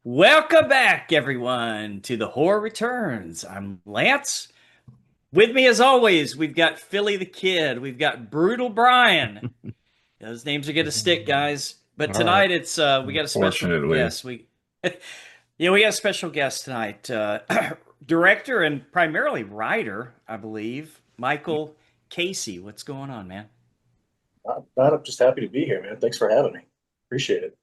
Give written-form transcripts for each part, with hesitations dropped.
Welcome back, everyone, to the Horror Returns. I'm Lance. With me, as always, we've got Philly the Kid. We've got Brutal Brian. Those names are gonna stick, guys. But All right. tonight, it's we got a special Fortunately. guest. We got a special guest tonight. Director and primarily writer, I believe, Michael Casey. What's going on, man? I'm just happy to be here, man. Thanks for having me. Appreciate it.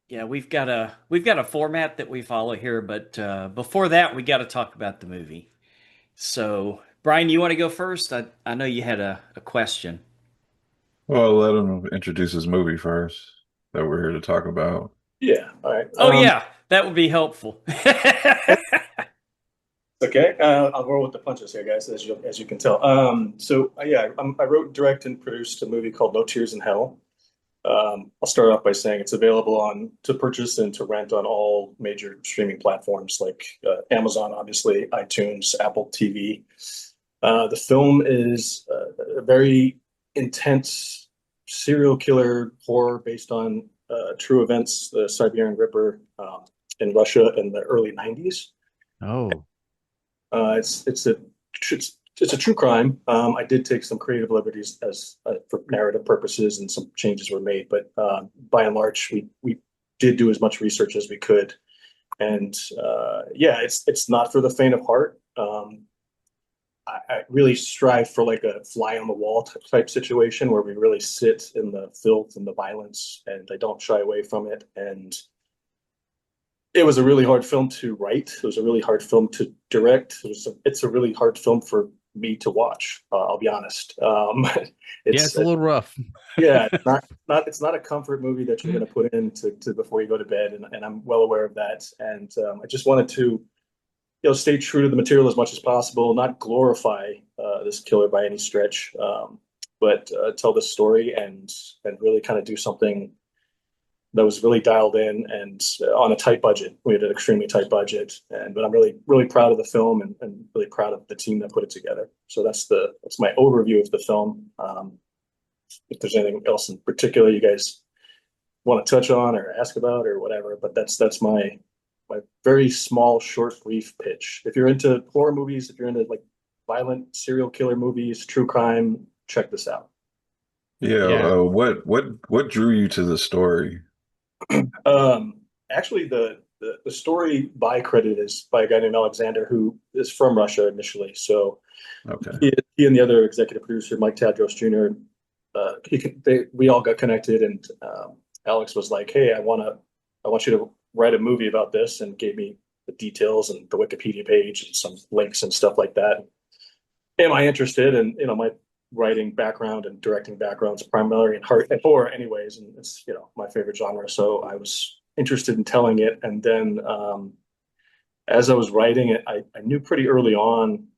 Yeah, we've got a format that we follow here, but before that, we got to talk about the movie. So, Brian, you want to go first? I know you had a question. Well, let him introduce his movie first that we're here to talk about. Yeah. All right. Oh yeah, that would be helpful. Okay. I'll roll with the punches here, guys, as you can tell. Yeah, I wrote, direct, and produced a movie called No Tears in Hell. I'll start off by saying it's available on to purchase and to rent on all major streaming platforms like Amazon, obviously, iTunes, Apple TV. The film is a very intense serial killer horror based on true events, the Siberian Ripper in Russia in the early 90s. Oh, It's a true crime. I did take some creative liberties as for narrative purposes, and some changes were made. But by and large, we did do as much research as we could, and yeah, it's not for the faint of heart. I really strive for like a fly on the wall type situation where we really sit in the filth and the violence, and I don't shy away from it. And it was a really hard film to write. It was a really hard film to direct. It's a really hard film for me to watch. I'll be honest. Yeah, It's it's a little rough. yeah, it's not a comfort movie that you're going to put in to before you go to bed, and I'm well aware of that. And I just wanted to stay true to the material as much as possible, not glorify this killer by any stretch, but tell the story and really kind of do something that was really dialed in and on a tight budget. We had an extremely tight budget, but I'm really proud of the film and really proud of the team that put it together. So that's my overview of the film. If there's anything else in particular you guys want to touch on or ask about or whatever, but that's my very small, short, brief pitch. If you're into horror movies, if you're into like violent serial killer movies, true crime, check this out. Yeah, Yeah. what drew you to the story? Um, Actually, the story by credit is by a guy named Alexander, who is from Russia initially. So Okay. he and the other executive producer, Mike Tadros Jr., we all got connected, and Alex was like, "Hey, I want you to write a movie about this," and gave me the details and the Wikipedia page and some links and stuff like that. Am I interested? And my writing background and directing backgrounds primarily in horror, anyways, and it's my favorite genre. So I was interested in telling it, and then as I was writing it, I knew pretty early on.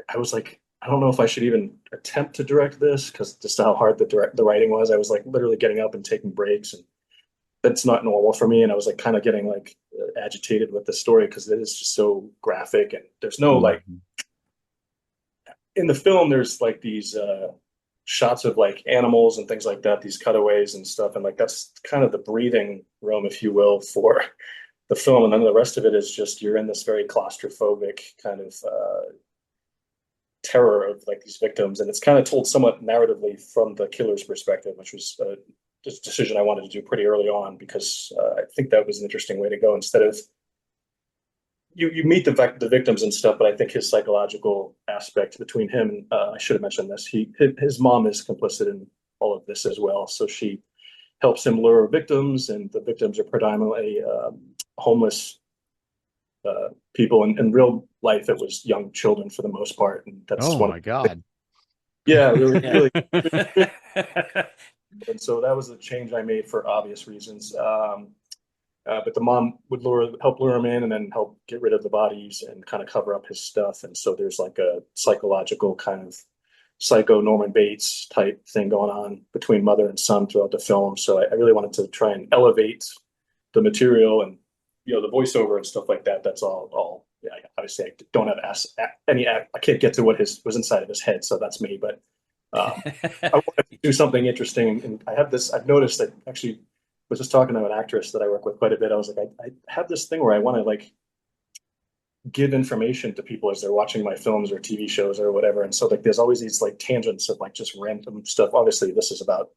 I was like, I don't know if I should even attempt to direct this because just how hard the writing was. I was like literally getting up and taking breaks, and that's not normal for me. And I was like kind of getting like agitated with the story because it is just so graphic, and there's no like Mhm. in the film. There's like these shots of like animals and things like that, these cutaways and stuff, and like that's kind of the breathing room, if you will, for the film. And then the rest of it is just you're in this very claustrophobic kind of terror of like these victims, and it's kind of told somewhat narratively from the killer's perspective, which was just a decision I wanted to do pretty early on because I think that was an interesting way to go. Instead of you meet the victims and stuff, but I think his psychological aspect between him and I should have mentioned this. His mom is complicit in all of this as well, so she helps him lure victims, and the victims are predominantly homeless people. In real life, it was young children for the most part, and that's Oh one of my God. yeah, really, yeah. really. And so that was a change I made for obvious reasons. But the mom would help lure him in, and then help get rid of the bodies and kind of cover up his stuff. And so there's like a psychological kind of psycho Norman Bates type thing going on between mother and son throughout the film. So I really wanted to try and elevate the material and the voiceover and stuff like that. That's all. Yeah, obviously I don't have any. I can't get to what was inside of his head, so that's me. But I wanted to do something interesting, and I have this. I've noticed that actually was just talking to an actress that I work with quite a bit. I was like, I have this thing where I want to like give information to people as they're watching my films or TV shows or whatever. And so like there's always these like tangents of like just random stuff. Obviously, this is about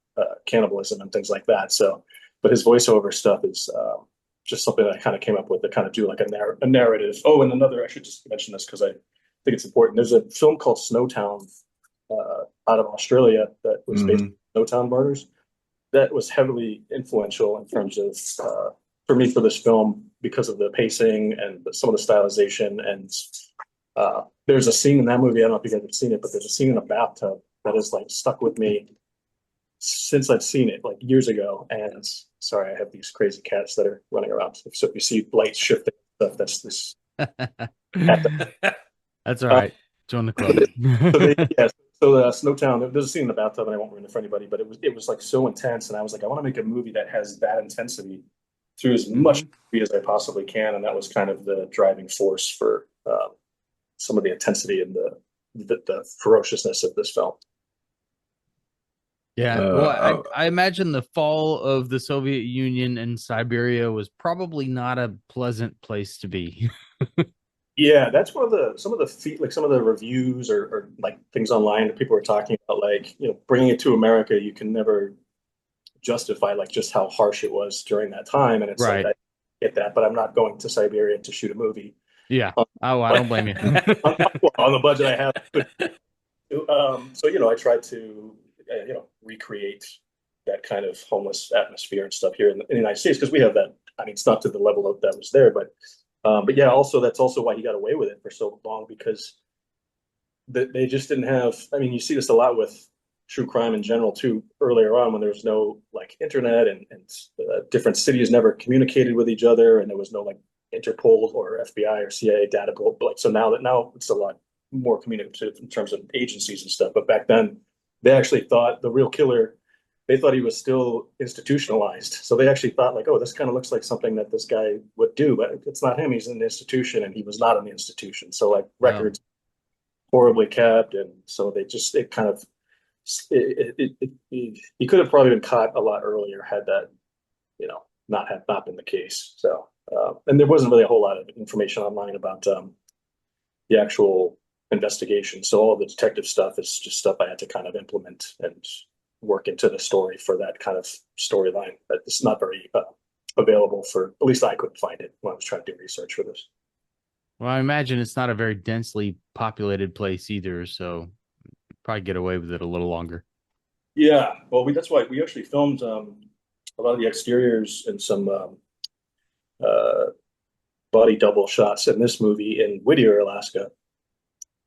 cannibalism and things like that. So, but his voiceover stuff is just something that I kind of came up with to kind of do like a narrative. Oh, and another, I should just mention this because I think it's important. There's a film called Snowtown out of Australia that was based on Snowtown Murders that was heavily influential in terms of for me for this film because of the pacing and some of the stylization. And there's a scene in that movie, I don't know if you guys have seen it, but there's a scene in a bathtub that is like stuck with me since I've seen it like years ago. And sorry, I have these crazy cats that are running around. So if you see lights shifting stuff, that's this. That's all right. Join the club. So Snowtown, there's a scene in the bathtub, and I won't ruin it for anybody, but it was like so intense, and I was like, I want to make a movie that has that intensity through as much as I possibly can, and that was kind of the driving force for some of the intensity and the ferociousness of this film. Yeah, well, I imagine the fall of the Soviet Union and Siberia was probably not a pleasant place to be. Yeah, that's one of some of the reviews or like things online that people were talking about, like, bringing it to America, you can never justify like just how harsh it was during that time. And it's right. Like, I get that, but I'm not going to Siberia to shoot a movie. Yeah. Oh, I don't blame you. on the budget I have. So, I tried to, recreate that kind of homeless atmosphere and stuff here in the United States, because we have that. I mean, it's not to the level of that was there, but yeah, also that's also why he got away with it for so long, because they just didn't have. I mean, you see this a lot with true crime in general too. Earlier on, when there was no like internet and different cities never communicated with each other, and there was no like Interpol or FBI or CIA data. But like so now it's a lot more communicative in terms of agencies and stuff. But back then, they actually thought the real killer. They thought he was still institutionalized. So they actually thought like, oh, this kind of looks like something that this guy would do, but it's not him. He's in the institution, and he was not in the institution. So like records horribly kept. And so it kind of, he could have probably been caught a lot earlier had that, not been the case. So, and there wasn't really a whole lot of information online about the actual investigation. So all the detective stuff is just stuff I had to kind of implement and work into the story for that kind of storyline that it's not very available for, at least I couldn't find it when I was trying to do research for this. Well, I imagine it's not a very densely populated place either, so probably get away with it a little longer. Yeah, well, that's why we actually filmed a lot of the exteriors and some body double shots in this movie in Whittier, Alaska,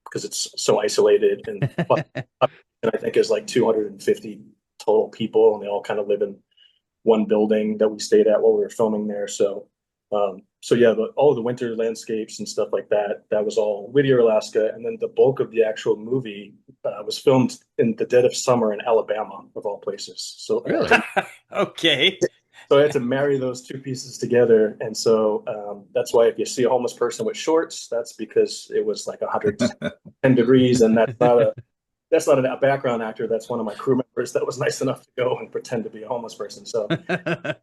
because it's so isolated and I think is like 250 total people, and they all kind of live in one building that we stayed at while we were filming there. So, yeah, all of the winter landscapes and stuff like that was all Whittier, Alaska, and then the bulk of the actual movie was filmed in the dead of summer in Alabama, of all places. So, really, okay. So I had to marry those two pieces together, and so that's why if you see a homeless person with shorts, that's because it was like 110 degrees, and that's not a background actor. That's one of my crew members that was nice enough to go and pretend to be a homeless person. So, if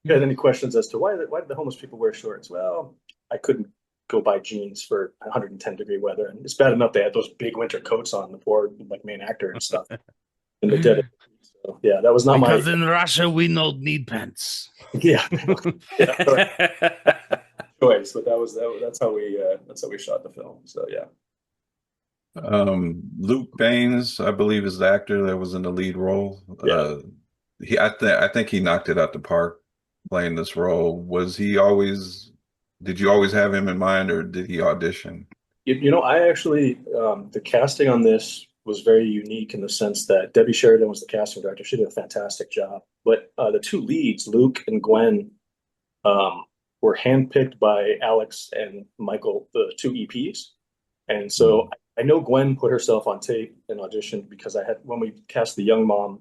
you had any questions as to why did the homeless people wear shorts? Well, I couldn't go buy jeans for 110-degree weather, and it's bad enough they had those big winter coats on, the poor like main actor and stuff in the dead. So, yeah, that was not because in Russia we don't need pants. Yeah, choice, but that's how we shot the film. So yeah. Luke Baines, I believe, is the actor that was in the lead role. Yeah. I think he knocked it out the park playing this role. Did you always have him in mind, or did he audition? I actually, the casting on this was very unique in the sense that Debbie Sheridan was the casting director. She did a fantastic job. But the two leads, Luke and Gwen, were handpicked by Alex and Michael, the two EPs. And so I know Gwen put herself on tape and auditioned because when we cast the young mom,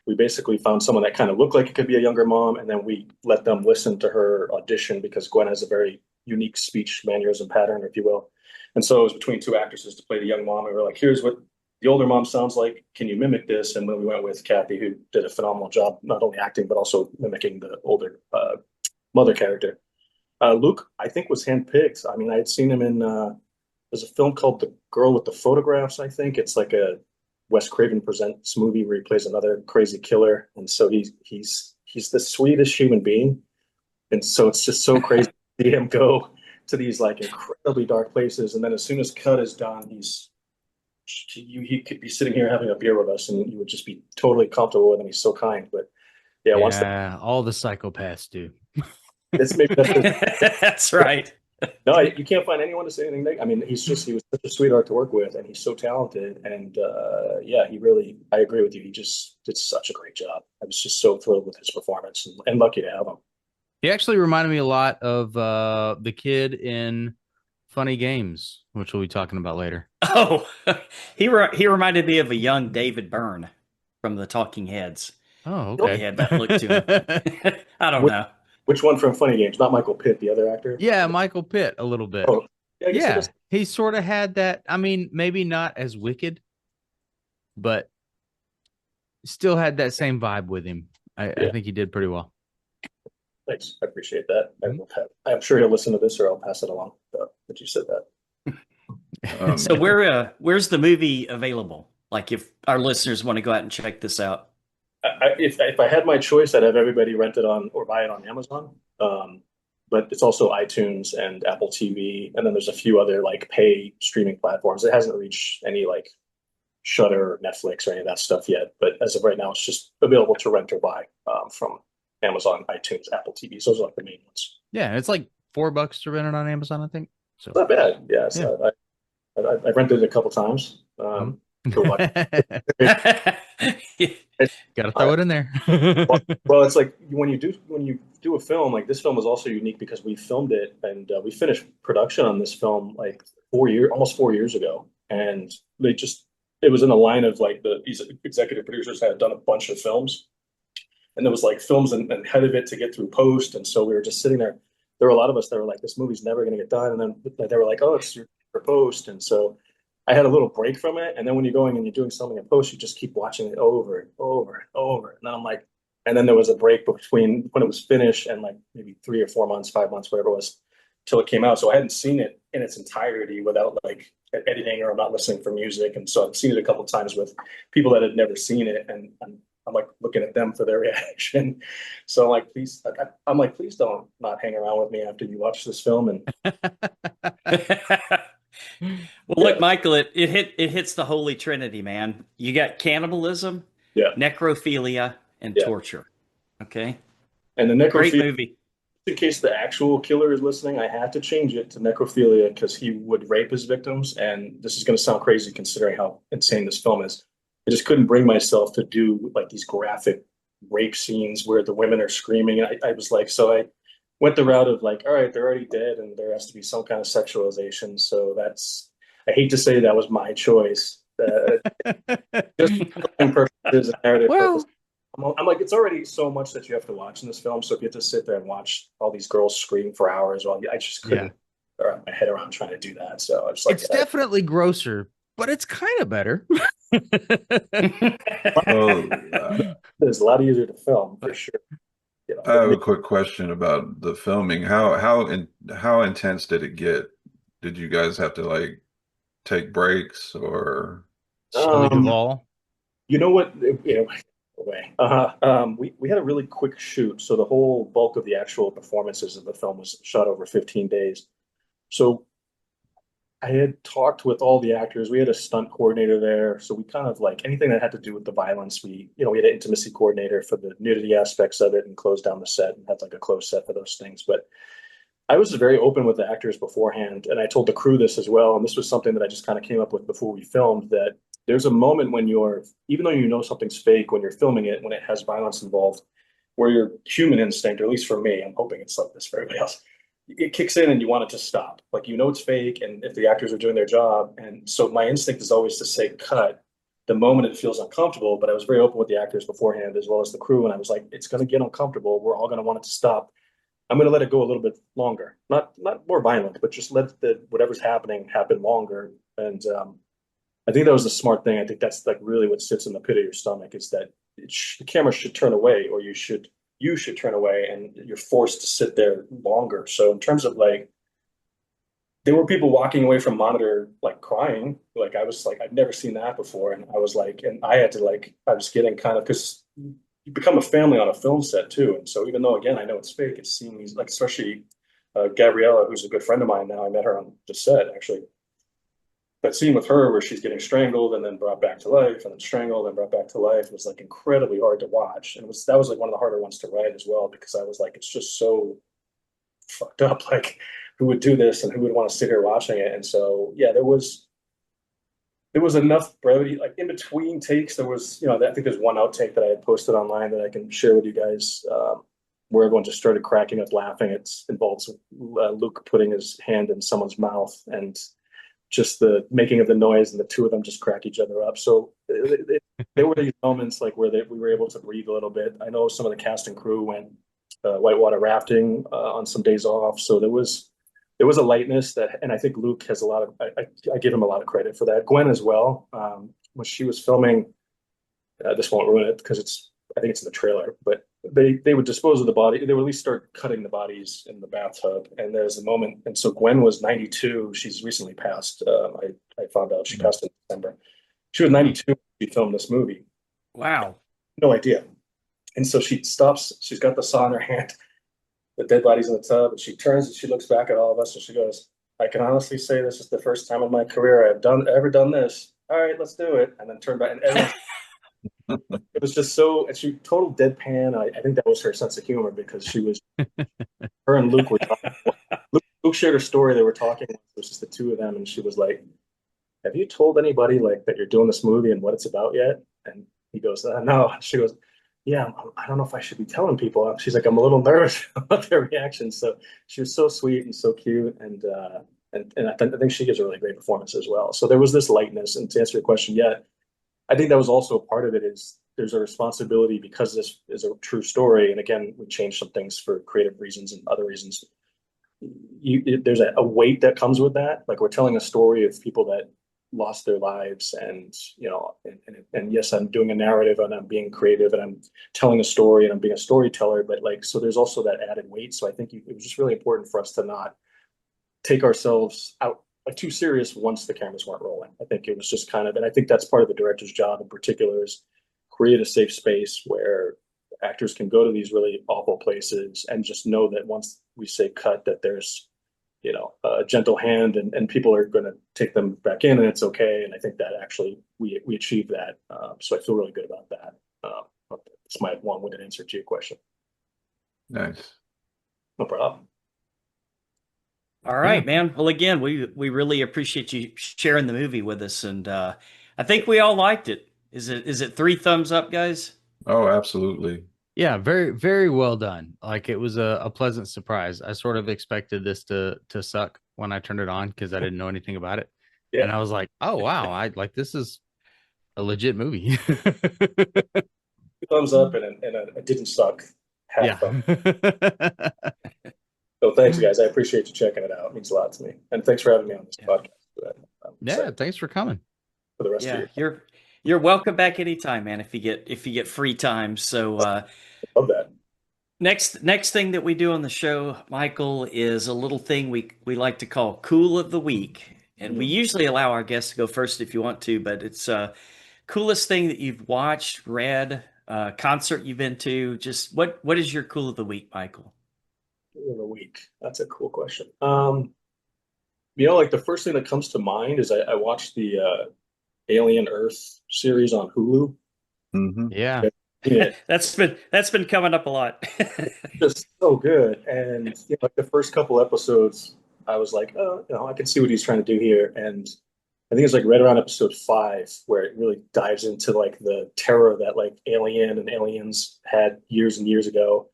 we basically found someone that kind of looked like it could be a younger mom, and then we let them listen to her audition because Gwen has a very unique speech mannerism pattern, if you will. And so it was between two actresses to play the young mom, and we were like, here's what the older mom sounds like, can you mimic this? And when we went with Kathy, who did a phenomenal job, not only acting, but also mimicking the older mother character. Luke, I think, was handpicked. I mean, I had seen him in, there's a film called The Girl with the Photographs, I think. It's like a Wes Craven presents movie where he plays another crazy killer. And so he's the sweetest human being. And so it's just so crazy to see him go to these like incredibly dark places. And then as soon as cut is done, he could be sitting here having a beer with us and you would just be totally comfortable with him. He's so kind. But yeah, once all the psychopaths do. that's maybe that's That's right. no, you can't find anyone to say anything negative. I mean, he was such a sweetheart to work with, and he's so talented. And yeah, I agree with you. He just did such a great job. I was just so thrilled with his performance and lucky to have him. He actually reminded me a lot of the kid in Funny Games, which we'll be talking about later. Oh, he reminded me of a young David Byrne from the Talking Heads. Oh, He okay. had that look to him. I don't know. Which one from Funny Games? Not Michael Pitt, the other actor. Yeah, Michael Pitt a little bit. Oh, yeah, I guess he Yeah, does. he sort of had that. I mean, maybe not as wicked, but still had that same vibe with him. I think he did pretty well. Thanks, I appreciate that. I'm sure he'll listen to this, or I'll pass it along. That you said that. So where's the movie available? Like if our listeners want to go out and check this out. If I had my choice, I'd have everybody rent it on or buy it on Amazon. But it's also iTunes and Apple TV, and then there's a few other like pay streaming platforms. It hasn't reached any like Shudder or Netflix or any of that stuff yet. But as of right now, it's just available to rent or buy from Amazon, iTunes, Apple TV. So those are like the main ones. Yeah, it's like $4 to rent it on Amazon, I think. So It's not bad. Yeah, so I've rented it a couple times. To watch. Gotta throw it in there. Well, it's like when you do a film, like this film was also unique because we filmed it and we finished production on this film like almost 4 years ago, and it was in a line of like these executive producers had done a bunch of films, and there was like films and ahead of it to get through post, and so we were just sitting there. There were a lot of us that were like, this movie's never going to get done, and then they were like, oh, it's for post, and so I had a little break from it. And then when you're going and you're doing something in post, you just keep watching it over and over and over. And then I'm like, and then there was a break between when it was finished and like maybe 3 or 4 months, 5 months, whatever it was, till it came out. So I hadn't seen it in its entirety without like editing, or I'm not listening for music. And so I've seen it a couple of times with people that had never seen it. And I'm like looking at them for their reaction. So I'm like, please don't not hang around with me after you watch this film. And Well, look, Michael, it hits the holy trinity, man. You got cannibalism, yeah, necrophilia, and Yeah. torture. Okay, and the great necrophilia. movie. In case the actual killer is listening, I had to change it to necrophilia because he would rape his victims. And this is going to sound crazy considering how insane this film is. I just couldn't bring myself to do like these graphic rape scenes where the women are screaming. I was like, so I went the route of like, all right, they're already dead and there has to be some kind of sexualization. So I hate to say that was my choice. Just for purposes and narrative Well, purposes. I'm like, it's already so much that you have to watch in this film. So if you have to sit there and watch all these girls scream for hours, well, I just couldn't wrap my head around trying to do that. So I was like, it's definitely grosser, but it's kind of better. Well, it's a lot easier to film for sure. You know, I have a quick question about the filming. How intense did it get? Did you guys have to like take breaks or? Shelley Duvall. You know what? Way. We had a really quick shoot, so the whole bulk of the actual performances of the film was shot over 15 days. So I had talked with all the actors. We had a stunt coordinator there, so we kind of like anything that had to do with the violence. We had an intimacy coordinator for the nudity aspects of it, and closed down the set and had like a closed set for those things. But I was very open with the actors beforehand, and I told the crew this as well. And this was something that I just kind of came up with before we filmed, that there's a moment when even though you know something's fake, when you're filming it, when it has violence involved, where your human instinct, or at least for me, I'm hoping it's like this for everybody else, it kicks in and you want it to stop. Like, it's fake, and if the actors are doing their job. And so my instinct is always to say cut the moment it feels uncomfortable. But I was very open with the actors beforehand, as well as the crew. And I was like, it's going to get uncomfortable. We're all going to want it to stop. I'm going to let it go a little bit longer, not more violent, but just let whatever's happening happen longer. And I think that was the smart thing. I think that's like really what sits in the pit of your stomach is that the camera should turn away, or you should turn away, and you're forced to sit there longer. So in terms of like, there were people walking away from monitor like crying. Like I was like, I'd never seen that before, and I was like, and I had to like, I was getting kind of because you become a family on a film set too, and so even though again I know it's fake, it's seeing these like especially Gabriella, who's a good friend of mine now. I met her on the set actually. That scene with her where she's getting strangled and then brought back to life and then strangled and brought back to life was like incredibly hard to watch. And that was like one of the harder ones to write as well, because I was like, it's just so fucked up. Like who would do this and who would want to sit here watching it? And so, yeah, there was enough brevity, like in between takes, there was, I think there's one outtake that I had posted online that I can share with you guys, where everyone just started cracking up laughing. It involves Luke putting his hand in someone's mouth and just the making of the noise, and the two of them just crack each other up. So there were these moments like where we were able to breathe a little bit. I know some of the cast and crew went whitewater rafting on some days off, so there was a lightness that, and I think Luke has a lot of. I give him a lot of credit for that. Gwen as well. When she was filming, this won't ruin it because I think it's in the trailer, but they would dispose of the body. They would at least start cutting the bodies in the bathtub. And there's a moment. And so Gwen was 92. She's recently passed. I found out she passed in December. She was 92 when she filmed this movie. Wow. No idea. And so she stops. She's got the saw in her hand. The dead body's in the tub. And she turns and she looks back at all of us and she goes, I can honestly say this is the first time in my career I've ever done this. All right, let's do it. And then turn back and everyone. It was just so, and she total deadpan. I think that was her sense of humor because her and Luke were talking. Luke shared a story. They were talking. It was just the two of them, and she was like, "Have you told anybody like that you're doing this movie and what it's about yet?" And he goes, "No." She goes, "Yeah, I don't know if I should be telling people." She's like, "I'm a little nervous about their reaction." So she was so sweet and so cute, and I think she gives a really great performance as well. So there was this lightness. And to answer your question, yeah. I think that was also a part of it is there's a responsibility because this is a true story. And again, we changed some things for creative reasons and other reasons. There's a weight that comes with that. Like we're telling a story of people that lost their lives and, and yes, I'm doing a narrative and I'm being creative and I'm telling a story and I'm being a storyteller, but like, so there's also that added weight. So I think it was just really important for us to not take ourselves out like too serious once the cameras weren't rolling. I think it was just kind of, and I think that's part of the director's job in particular is create a safe space where actors can go to these really awful places and just know that once we say cut, that there's, a gentle hand and people are going to take them back in and it's okay. And I think that actually we achieved that. So I feel really good about that. It's my long-winded answer to your question. Nice. No problem. All right, man. Well, again, we really appreciate you sharing the movie with us, and I think we all liked it. Is it 3 thumbs up, guys? Oh, absolutely. Yeah, very, very well done. Like it was a pleasant surprise. I sort of expected this to suck when I turned it on because I didn't know anything about it. Yeah. And I was like, oh wow, this is a legit movie. 2 thumbs up and it didn't suck. Half thumb. So thanks, guys. I appreciate you checking it out. It means a lot to me. And thanks for having me on this podcast. Thanks for coming. For the rest of you're welcome back anytime, man. If you get free time. So love that. Next thing that we do on the show, Michael, is a little thing we like to call Cool of the Week. And we usually allow our guests to go first if you want to, but it's coolest thing that you've watched, read, concert you've been to. Just what is your Cool of the Week, Michael? Of the week. That's a cool question. Like the first thing that comes to mind is I watched the Alien Earth series on Hulu. Mm-hmm. Yeah. That's been coming up a lot. Just so good. And like the first couple episodes, I was like, oh, I can see what he's trying to do here. And I think it's like right around episode 5 where it really dives into like the terror that like Alien and Aliens had years and years ago.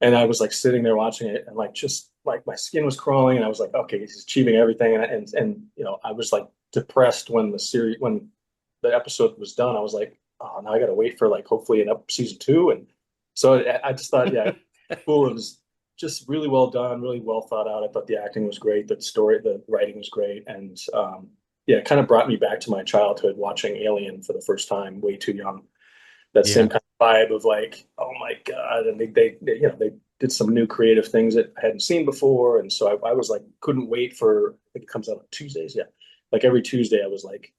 And I was like sitting there watching it and like just like my skin was crawling and I was like, okay, he's achieving everything. And I was like depressed when the episode was done. I was like, oh, now I got to wait for like hopefully season 2. And so I just thought, yeah, cool. It was just really well done, really well thought out. I thought the acting was great. The writing was great. And yeah, it kind of brought me back to my childhood watching Alien for the first time, way too young. That Yeah. same kind of vibe of like, oh my God. And they you know, they did some new creative things that I hadn't seen before. And so I was like, couldn't wait for, I think it comes out on Tuesdays. Yeah. Like every Tuesday I was like,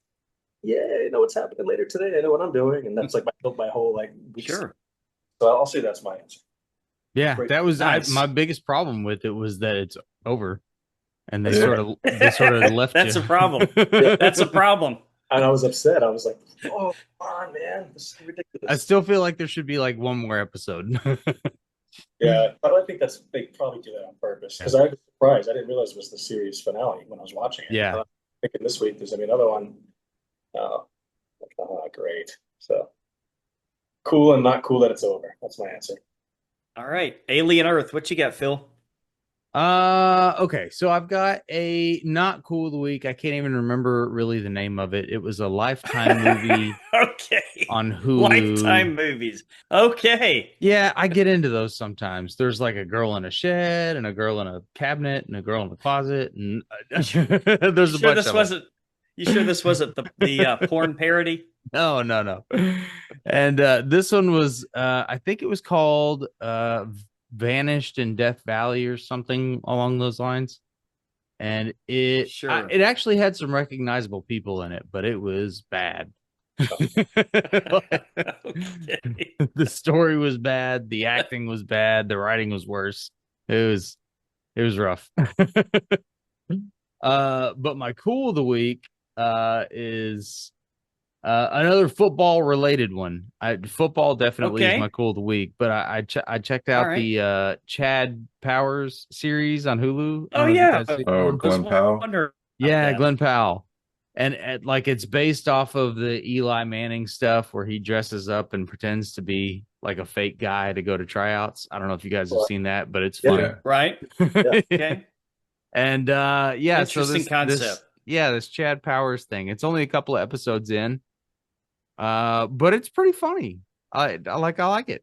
yeah, I know what's happening later today. I know what I'm doing. And that's like my whole like week. Sure. So I'll say that's my answer. Yeah, Great. that was Nice. my biggest problem with it was that it's over, and they Yeah. sort of left. That's you. a problem. That's a problem. And I was upset. I was like, oh, come on, man. This is I ridiculous. still feel like there should be like one more episode. Yeah, but I think they probably do that on purpose because I was surprised. I didn't realize it was the series finale when I was watching it. Yeah. I'm thinking this week there's gonna be another one. Great. So cool and not cool that it's over. That's my answer. All right. Alien Earth. What you got, Phil? Okay, so I've got a not cool of the week. I can't even remember really the name of it. It was a Lifetime movie Okay. on Hulu. Lifetime movies. Okay. Yeah, I get into those sometimes. There's like a girl in a shed and a girl in a cabinet and a girl in the closet, and there's a Sure bunch this of them. wasn't you sure this wasn't the porn parody? No. And this one was I think it was called Vanished in Death Valley or something along those lines. And it Sure. it actually had some recognizable people in it, but it was bad. Okay. The story was bad, the acting was bad, the writing was worse. It was rough. But my cool of the week is another football related one. Football definitely Okay. is my cool of the week, but I checked out right. the Chad Powers series on Hulu. I Oh don't know if you yeah. guys see Oh, that one. I was Glenn Powell. wondering about Yeah, that. Glenn Powell. And like it's based off of the Eli Manning stuff where he dresses up and pretends to be like a fake guy to go to tryouts. I don't know if you guys have seen that, but it's funny. Yeah. Right? Yeah. Okay. And yeah, so Interesting concept. this Chad Powers thing. It's only a couple of episodes in. But it's pretty funny. I like it.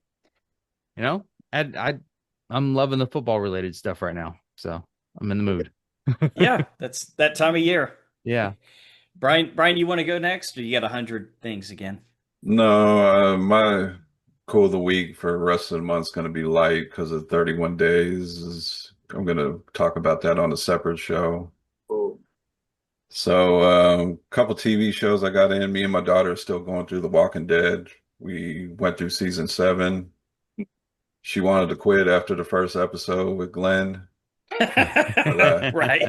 You know? I'm loving the football related stuff right now. So I'm in the mood. Yeah, that's that time of year. Yeah. Brian, you want to go next, or you got 100 things again? No, my cool of the week for the rest of the month's going to be light because of 31 days. I'm going to talk about that on a separate show. Oh, So, a couple TV shows I got in. Me and my daughter are still going through The Walking Dead. We went through season 7. She wanted to quit after the first episode with Glenn. Right.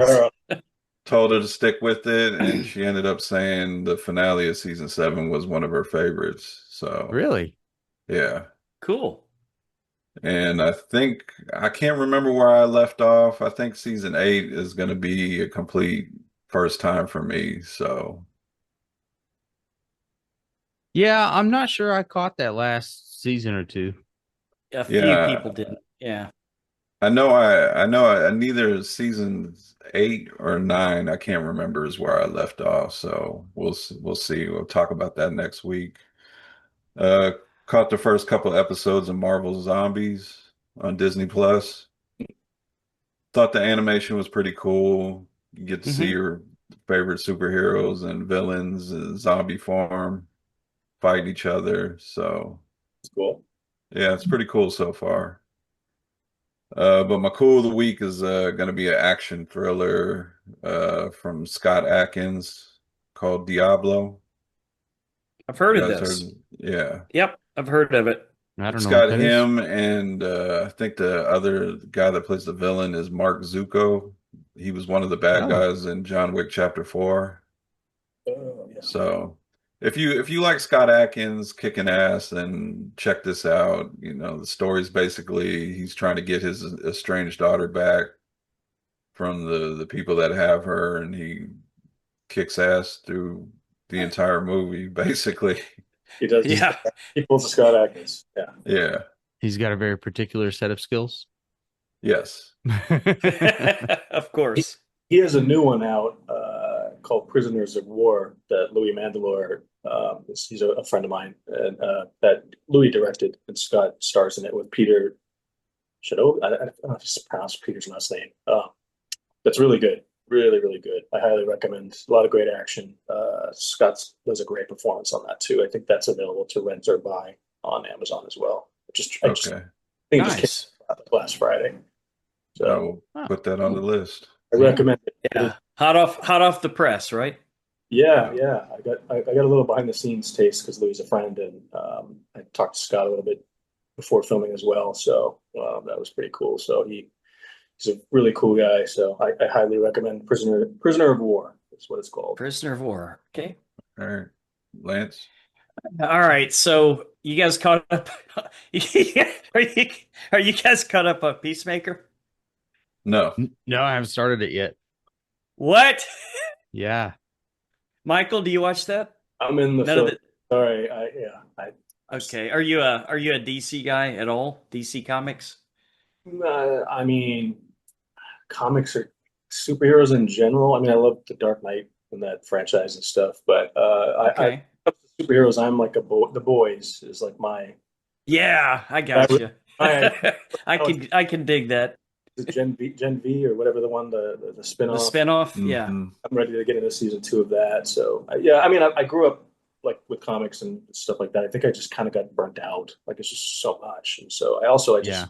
Told her to stick with it, and she ended up saying the finale of season 7 was one of her favorites. So, Really? yeah. Cool. And I can't remember where I left off. I think season 8 is going to be a complete first time for me. So, Yeah, I'm not sure I caught that last season or two. A few Yeah. people didn't. Yeah. I know neither season 8 or 9, I can't remember, is where I left off. So we'll see. We'll talk about that next week. Caught the first couple episodes of Marvel Zombies on Disney Plus. Thought the animation was pretty cool. You get to see your favorite superheroes and villains in zombie form fight each other. So it's cool. yeah, it's pretty cool so far. But my cool of the week is going to be an action thriller from Scott Adkins called Diablo. I've heard You of guys this. heard- Yeah. Yep, I've heard of it. I don't It's know. got what that is. him and I think the other guy that plays the villain is Mark Zuko. He was one of the bad Oh. guys in John Wick Chapter 4. Oh, yeah. So if you like Scott Adkins kicking ass, then check this out. You know, the story's basically he's trying to get his estranged daughter back from the people that have her, and he kicks ass through the entire movie, basically. He does. Yeah. He pulls a Scott Adkins. Yeah. Yeah. He's got a very particular set of skills. Yes. Of course. He has a new one out called Prisoners of War that Louis Mandylor, he's a friend of mine, and that Louis directed, and Scott stars in it with Peter Shadow. I don't know if you pronounce Peter's last name. That's really good. Really, really good. I highly recommend. A lot of great action. Scott does a great performance on that too. I think that's available to rent or buy on Amazon as well. Okay. I think it just Nice. came out last Friday. I So will Oh, put that on the cool. list. I recommend it. Yeah. Hot off the press, right? Yeah, yeah. I got a little behind the scenes taste because Louis a friend, and I talked to Scott a little bit before filming as well. So that was pretty cool. So he's a really cool guy. So I highly recommend Prisoner of War. That's what it's called. Prisoner of War. Okay. All right. Lance? All right. So you guys caught up? Are you guys caught up on Peacemaker? No. No, I haven't started it yet. What? Yeah. Michael, do you watch that? I'm in the None of film. Sorry, Okay. Are you a DC guy at all? DC Comics? I mean, comics are superheroes in general. I mean, I love the Dark Knight and that franchise and stuff, but Okay. superheroes, I'm like the boys is like my Yeah, I got you. I- I can dig that. Gen V or whatever the one the The spinoff. spinoff. Yeah. Mhm. I'm ready to get into season 2 of that. So yeah, I mean, I grew up like with comics and stuff like that. I think I just kind of got burnt out. Like it's just so much, and so I just Yeah.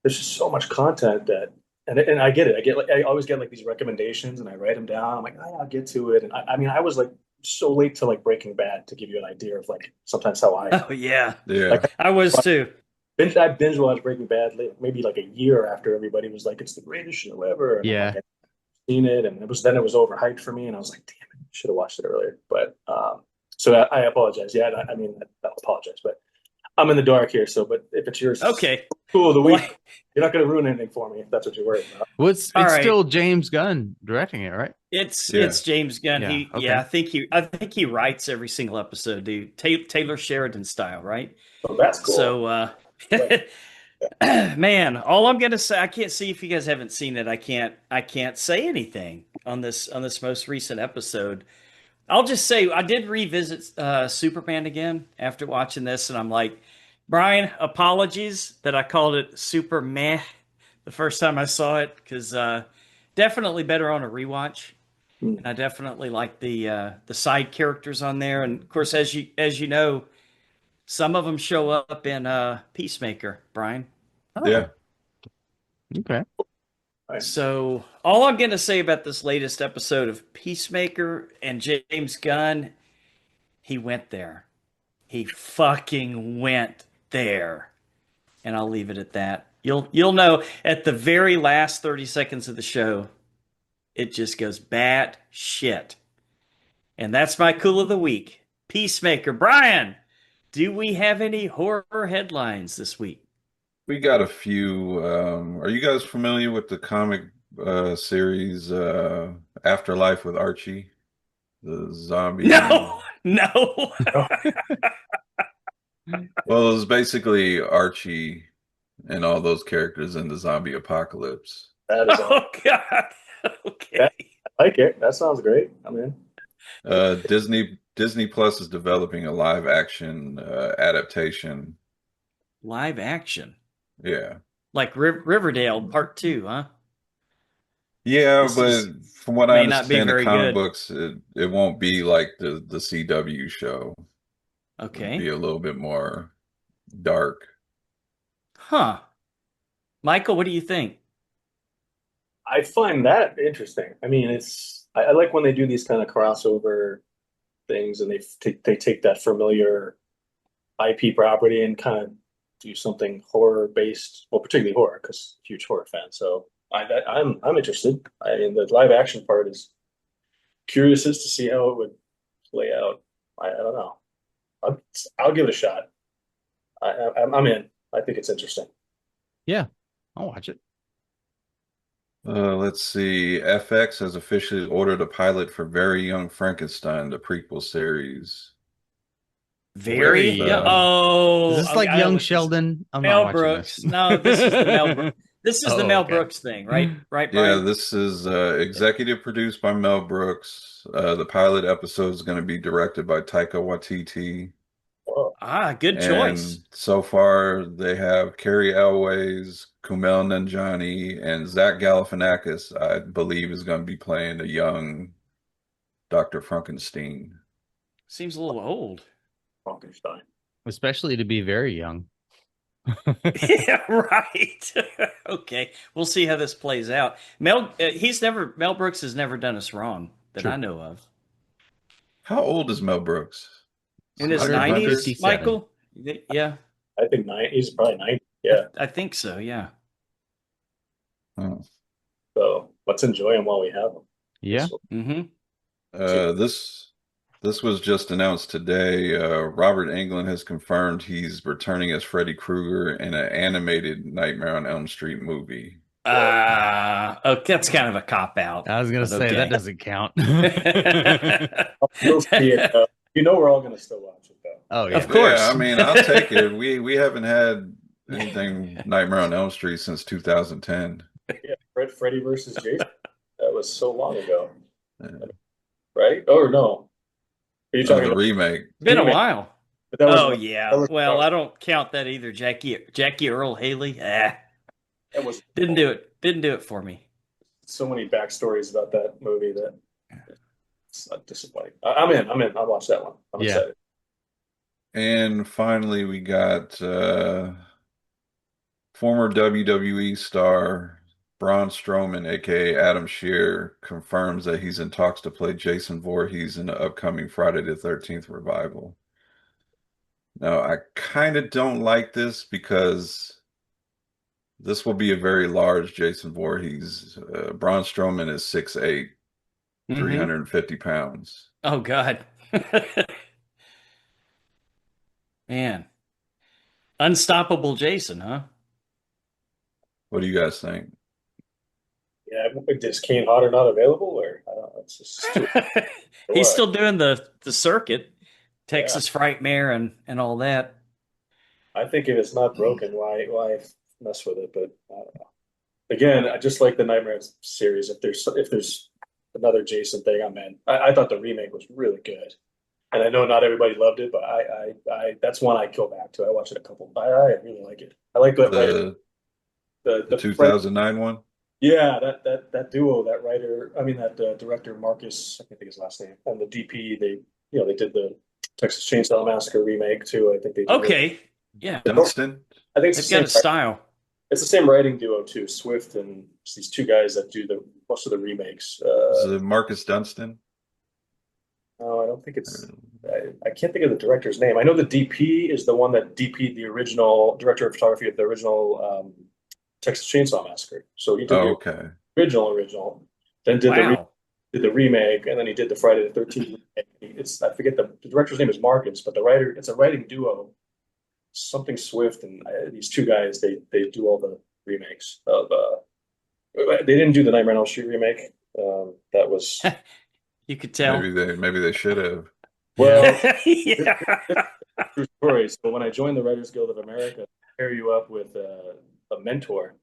there's just so much content that. And I get it. I always get like these recommendations, and I write them down. I'm like, oh, I'll get to it. And I mean, I was like so late to like Breaking Bad to give you an idea of like sometimes how I Oh yeah. Yeah. I was too. I binge watched Breaking Bad maybe like a year after everybody was like, it's the greatest show ever. And I'm Yeah. like, I've seen it, and it was overhyped for me, and I was like, damn it, should have watched it earlier. But so I apologize. Yeah, I mean, I don't apologize, but I'm in the dark here. So, but if it's yours, Okay. cool of the week. Well, You're not going to ruin anything for me if that's what you're worried about. Well, it's All right. still James Gunn directing it, right? It's Yeah. James Gunn. Yeah, okay. I think he writes every single episode, dude. Taylor Sheridan style, right? So that's cool. So man, all I'm gonna say, I can't see if you guys haven't seen it. I can't say anything on this most recent episode. I'll just say I did revisit Superman again after watching this, and I'm like, Brian, apologies that I called it Super Meh the first time I saw it, because definitely better on a rewatch. And I definitely like the side characters on there, and of course, as you know, some of them show up in Peacemaker, Brian. Yeah. Okay. So all I'm going to say about this latest episode of Peacemaker and James Gunn, he went there. He fucking went there. And I'll leave it at that. You'll know at the very last 30 seconds of the show, it just goes bat shit. And that's my cool of the week. Peacemaker. Brian, do we have any horror headlines this week? We got a few. Are you guys familiar with the comic series Afterlife with Archie? The zombie. No. Well, it was basically Archie and all those characters in the zombie apocalypse. That is Oh God. Okay. I like it. That sounds great. I'm in. Disney Plus is developing a live action adaptation. Live action. Yeah. Like Riverdale Part 2, huh? Yeah, This but is- from what I may not be understand, the very comic good. books, it won't be like the CW show. It'll be Okay. a little bit more dark. Huh. Michael, what do you think? I find that interesting. I mean, I like when they do these kind of crossover things, and they take that familiar IP property and kind of do something horror based. Well, particularly horror, because huge horror fan. So I'm interested. I mean, the live action part is curious as to see how it would play out. I don't know. I'll give it a shot. I'm in. I think it's interesting. I'll watch it. Let's see. FX has officially ordered a pilot for Very Young Frankenstein, the prequel series. Very With, oh, Is this like I Young was- Sheldon? I'm Mel not watching Brooks. this. No, this is the Mel Brooks. This is the Oh, Mel okay. Brooks thing, right? Right, Yeah, Brian? this is executive produced by Mel Brooks. The pilot episode is going to be directed by Taika Waititi. Whoa. Ah, good And choice. so far, they have Carrie Elways, Kumail Nanjiani, and Zach Galifianakis, I believe, is going to be playing a young Dr. Frankenstein. Seems a little old. Frankenstein. Especially to be very young. Yeah, right. Okay, we'll see how this plays out. Mel Brooks has never done us wrong that True. I know of. How old is Mel Brooks? In his 100? 90s, Michael? Yeah, I think he's probably 90. Yeah. I think so. Yeah. Oh. So let's enjoy him while we have him. Yeah. Mm-hmm. This was just announced today. Robert Englund has confirmed he's returning as Freddy Krueger in an animated Nightmare on Elm Street movie. Okay, that's kind of a cop out. I was gonna say that doesn't count. We'll see it. You know, we're all going to still watch it though. Oh yeah. Of course. Yeah, I mean, I'll take it. We haven't had anything Nightmare on Elm Street since 2010. Yeah, Freddy versus Jason. That was so long ago, Yeah. right? Or no? Are you talking The about? remake. Been a Remake. while. But that was, Oh yeah. that was- Well, I don't count that either. Jackie Earl Haley. that was Didn't do it. Didn't do it for me. so many backstories about that movie that it's not disappointing. I'm in. I'll watch that one. I'm Yeah. excited. And finally, we got former WWE star Braun Strowman, aka Adam Shear, confirms that he's in talks to play Jason Voorhees in the upcoming Friday the 13th revival. Now, I kind of don't like this because this will be a very large Jason Voorhees. Braun Strowman is 6'8", Mhm. 350 pounds. Oh God. Man. Unstoppable Jason, huh? What do you guys think? Yeah, is Kane Hodder not available, or I don't know? It's just He's What? still doing the circuit, Texas Frightmare and all that. I think if it's not broken, why mess with it? But I don't know. Again, I just like the Nightmare series. If there's another Jason thing, I'm in. I thought the remake was really good, and I know not everybody loved it, but I that's one I go back to. I watched it a couple. I really like it. I like that writer, The 2009 one? yeah, that duo, that writer. I mean that director Marcus. I can't think his last name, and the DP. They did the Texas Chainsaw Massacre remake too. I think they did Okay. Yeah. Dunstan? I think it's They've got the a same. style. It's the same writing duo too, Swift and it's these two guys that do most of the remakes. Is it Marcus Dunstan? No, I don't think it's. I can't think of the director's name. I know the DP is the one that DP'd the original director of photography of the original Texas Chainsaw Massacre. So he did Oh, the okay. original, then did Wow. the remake, and then he did the Friday the 13th remake. I forget the director's name is Marcus, but the writer, it's a writing duo, something Swift, and these two guys they do all the remakes of. They didn't do the Nightmare on Elm Street remake. That was You could tell. Maybe they should have. well. Yeah. True story. So when I joined the Writers Guild of America, they pair you up with a mentor,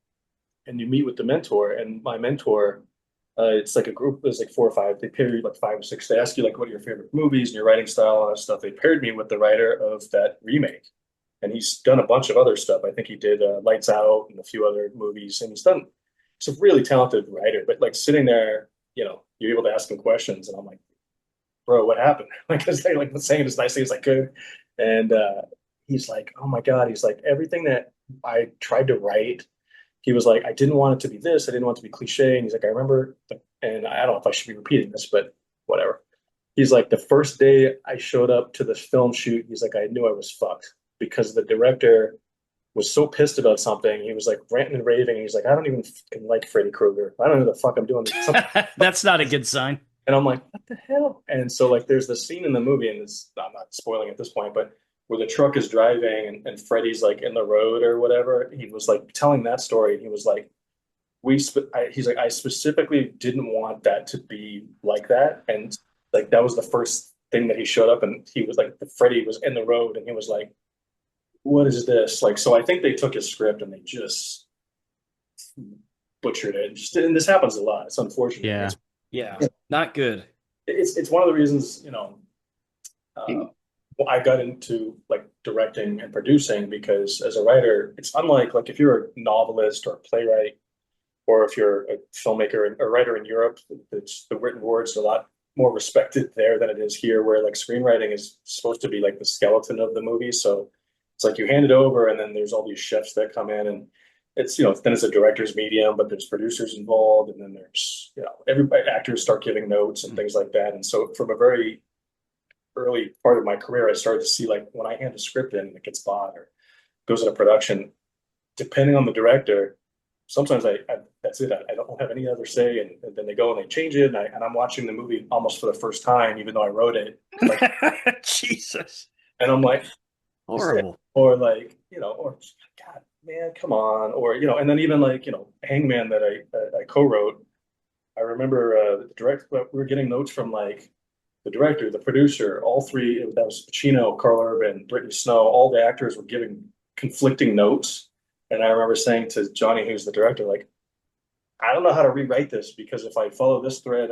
and you meet with the mentor. And my mentor, it's like a group. There's like 4 or 5. They pair you like 5 or 6. They ask you like what are your favorite movies and your writing style and all that stuff. They paired me with the writer of that remake, and he's done a bunch of other stuff. I think he did Lights Out and a few other movies, and he's a really talented writer. But like sitting there, you're able to ask him questions, and I'm like, bro, what happened? Like, I was like saying it as nicely as I could. And he's like, oh my God. He's like, everything that I tried to write, he was like, I didn't want it to be this. I didn't want it to be cliche. And he's like, I remember, and I don't know if I should be repeating this, but whatever. He's like, the first day I showed up to the film shoot, he's like, I knew I was fucked because the director was so pissed about something. He was like ranting and raving. And he's like, I don't even fucking like Freddy Krueger. I don't know who the fuck I'm doing. That's not a good sign. And I'm like, what the hell? And so like there's the scene in the movie, and I'm not spoiling at this point, but where the truck is driving and Freddy's like in the road or whatever. He was like telling that story. He was like, he's like, I specifically didn't want that to be like that. And like that was the first thing that he showed up, and he was like, Freddy was in the road, and he was like, what is this? Like, so I think they took his script and they just butchered it. And this happens a lot. It's unfortunate. Yeah. Yeah. Not good. It's one of the reasons, well, I got into like directing and producing because as a writer, it's unlike like if you're a novelist or a playwright, or if you're a filmmaker and a writer in Europe, it's the written word's a lot more respected there than it is here, where like screenwriting is supposed to be like the skeleton of the movie. So it's like you hand it over, and then there's all these chefs that come in, and it's then it's a director's medium, but there's producers involved, and then there's everybody actors start giving notes and things like that. And so from a very early part of my career, I started to see like when I hand a script in and it gets bought or goes into production, depending on the director, sometimes I that's it. I don't have any other say, and then they go and they change it, and I'm watching the movie almost for the first time, even though I wrote it. Like, Jesus, and I'm like, horrible. or like or God, man, come on, or and then even like Hangman that I co-wrote. I remember the director. We were getting notes from like the director, the producer, all three. That was Pacino, Carl Urban, Brittany Snow. All the actors were giving conflicting notes. And I remember saying to Johnny, who's the director, like, I don't know how to rewrite this because if I follow this thread,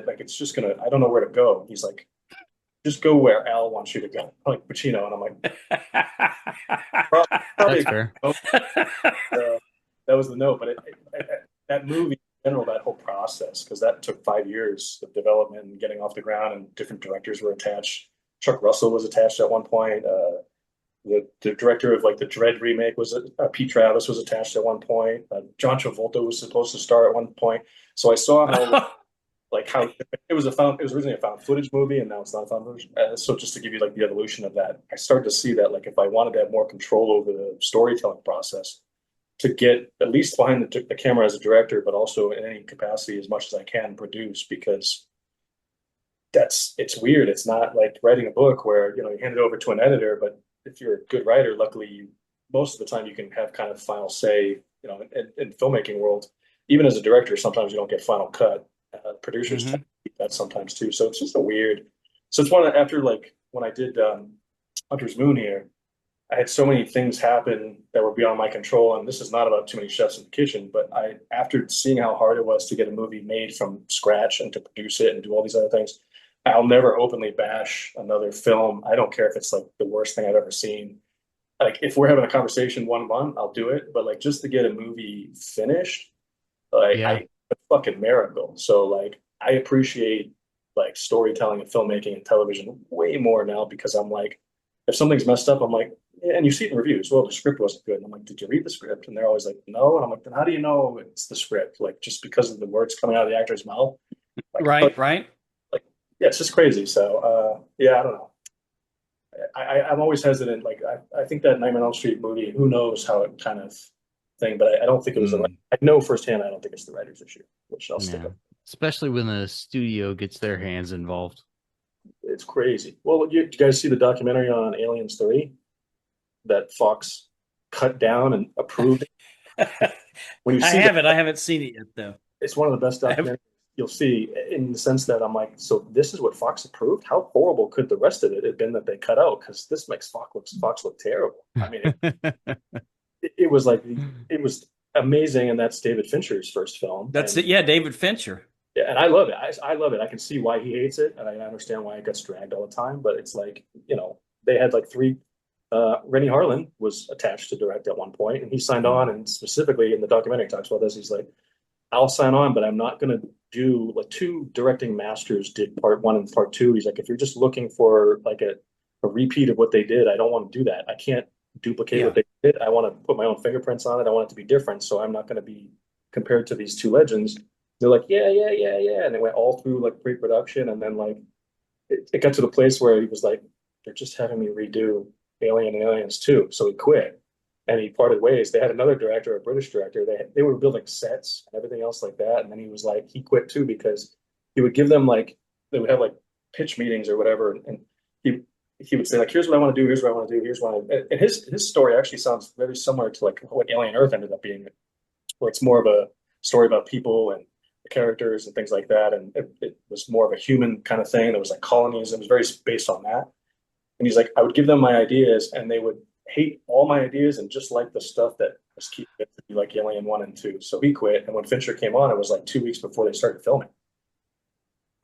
like it's just gonna, I don't know where to go. He's like, just go where Al wants you to go, like Pacino. And I'm like, probably That's fair. that was the note. But that movie in general, that whole process, because that took 5 years of development and getting off the ground, and different directors were attached. Chuck Russell was attached at one point. The director of like the Dread remake was Pete Travis was attached at one point. John Travolta was supposed to star at one point. So I saw how like how it was originally a found footage movie, and now it's not a found footage. So just to give you like the evolution of that, I started to see that like if I wanted to have more control over the storytelling process, to get at least behind the camera as a director, but also in any capacity as much as I can produce, because it's weird. It's not like writing a book where you hand it over to an editor, but if you're a good writer, luckily, most of the time you can have kind of final say. In filmmaking world, even as a director, sometimes you don't get final cut. Producers tend to keep that sometimes too. So it's just a weird. So it's one after like when I did Hunter's Moon here, I had so many things happen that were beyond my control. And this is not about too many chefs in the kitchen, but after seeing how hard it was to get a movie made from scratch and to produce it and do all these other things, I'll never openly bash another film. I don't care if it's like the worst thing I've ever seen. Like if we're having a conversation one-on-one, I'll do it. But like just to get a movie finished, like Yeah. a fucking miracle. So like I appreciate like storytelling and filmmaking and television way more now, because I'm like, if something's messed up, I'm like, yeah, and you see it in reviews, well, the script wasn't good. And I'm like, did you read the script? And they're always like, no. And I'm like, then how do you know it's the script? Like just because of the words coming out of the actor's mouth? Like, Right. yeah, it's just crazy. So yeah, I don't know. I'm always hesitant. Like I think that Nightmare on Elm Street movie, who knows how it kind of thing, but I don't think it was the right. I know firsthand I don't think it's the writer's issue, which I'll stick up. Especially when the studio gets their hands involved. It's crazy. Well, you guys see the documentary on Aliens 3 that Fox cut down and approved? When you see I haven't seen it yet though. it's one of the best documentaries you'll see, in the sense that I'm like, so this is what Fox approved? How horrible could the rest of it have been that they cut out? Because this makes Fox look terrible. I mean, it was like, it was amazing, and that's David Fincher's first film. That's it. Yeah, David Fincher. Yeah, and I love it. I love it. I can see why he hates it, and I understand why it gets dragged all the time. But it's like, they had like three. Rennie Harlan was attached to direct at one point, and he signed on. And specifically in the documentary talks about this. He's like, I'll sign on, but I'm not going to do like two directing masters did part one and part two. He's like, if you're just looking for like a repeat of what they did, I don't want to do that. I can't duplicate what they did. I want to put my own fingerprints on it. I want it to be different. So I'm not going to be compared to these two legends. They're like, yeah. And they went all through like pre-production. And then like, it got to the place where he was like, they're just having me redo Alien and Aliens 2. So he quit and he parted ways. They had another director, a British director. They were building sets and everything else like that. And then he was like, he quit too, because he would give them like, they would have like pitch meetings or whatever. And he would say like, here's what I want to do. Here's what I want to do. Here's what and his story actually sounds very similar to like what Alien Earth ended up being, where it's more of a story about people and the characters and things like that. And it was more of a human kind of thing. There was like colonies. It was very based on that. And he's like, I would give them my ideas and they would hate all my ideas and just like the stuff that was keeping it to be like Alien 1 and 2. So he quit. And when Fincher came on, it was like 2 weeks before they started filming.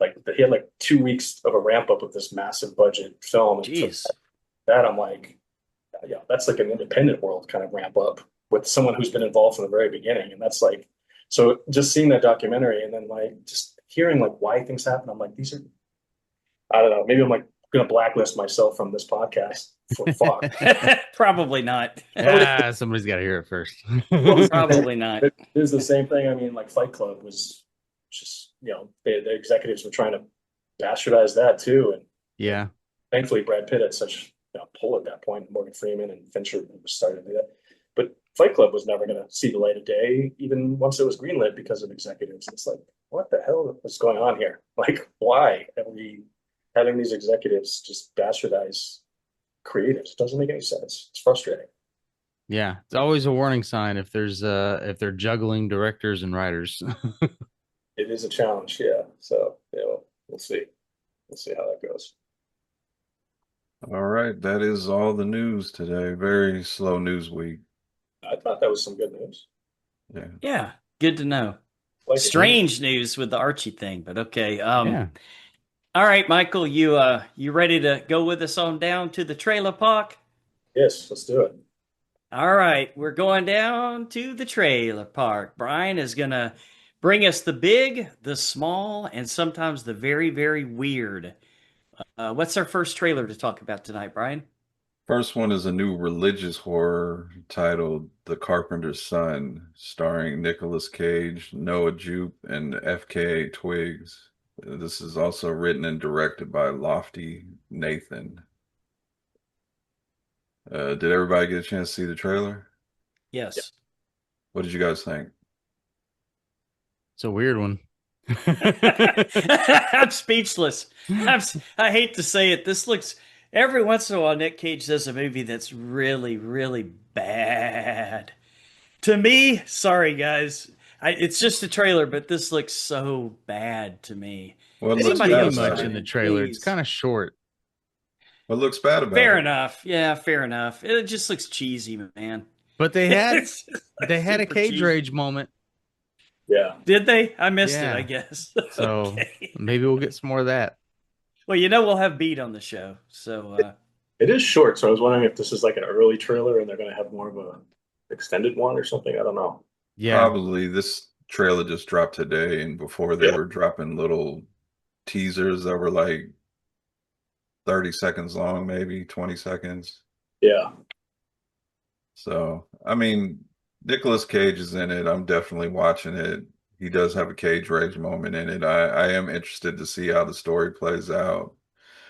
like he had like 2 weeks of a ramp up of this massive budget film. And Jeez. that I'm like, yeah, that's like an independent world kind of ramp up with someone who's been involved from the very beginning. And that's like, so just seeing that documentary and then like just hearing like why things happen, I'm like, these are, I don't know, maybe I'm like going to blacklist myself from this podcast for fuck. Probably not. Somebody's got to hear it first. Probably not. It is the same thing. I mean, like Fight Club was just, the executives were trying to bastardize that too. And Yeah. thankfully Brad Pitt had such pull at that point. Morgan Freeman and Fincher was starting to do that. But Fight Club was never going to see the light of day, even once it was greenlit because of executives. It's like, what the hell is going on here? Like, why are we having these executives just bastardize creatives? It doesn't make any sense. It's frustrating. Yeah. It's always a warning sign if they're juggling directors and writers. It is a challenge, yeah. So, we'll see. We'll see how that goes. All right, that is all the news today. Very slow news week. I thought that was some good news. Yeah. Yeah, good to know. Like Strange news with the Archie thing, but okay. Yeah. All right, Michael, you ready to go with us on down to the trailer park? Yes, let's do it. All right, we're going down to the trailer park. Brian is going to bring us the big, the small, and sometimes the very, very weird. What's our first trailer to talk about tonight, Brian? First one is a new religious horror titled The Carpenter's Son, starring Nicolas Cage, Noah Jupe, and FKA Twigs. This is also written and directed by Lofty Nathan. Did everybody get a chance to see the trailer? Yes. What did you guys think? It's a weird one. I'm speechless. I hate to say it. This looks, every once in a while, Nick Cage does a movie that's really, really bad. To me, sorry guys, it's just a trailer, but this looks so bad to me. What It's looks Anybody bad too else about much have it? in the it? trailer. It's Please. kind of short. What looks bad about Fair it? enough. Yeah, fair enough. It just looks cheesy, man. But they had It's they had a super Cage cheesy. Rage moment. Yeah. Did they? I missed Yeah. it, I guess. So Okay. maybe we'll get some more of that. Well, we'll have Beat on the show. So It is short, so I was wondering if this is like an early trailer and they're going to have more of a extended one or something. I don't know. Yeah. Probably this trailer just dropped today, and before they Yeah. were dropping little teasers that were like 30 seconds long, maybe 20 seconds. Yeah. So, I mean, Nicolas Cage is in it. I'm definitely watching it. He does have a Cage Rage moment in it. I am interested to see how the story plays out.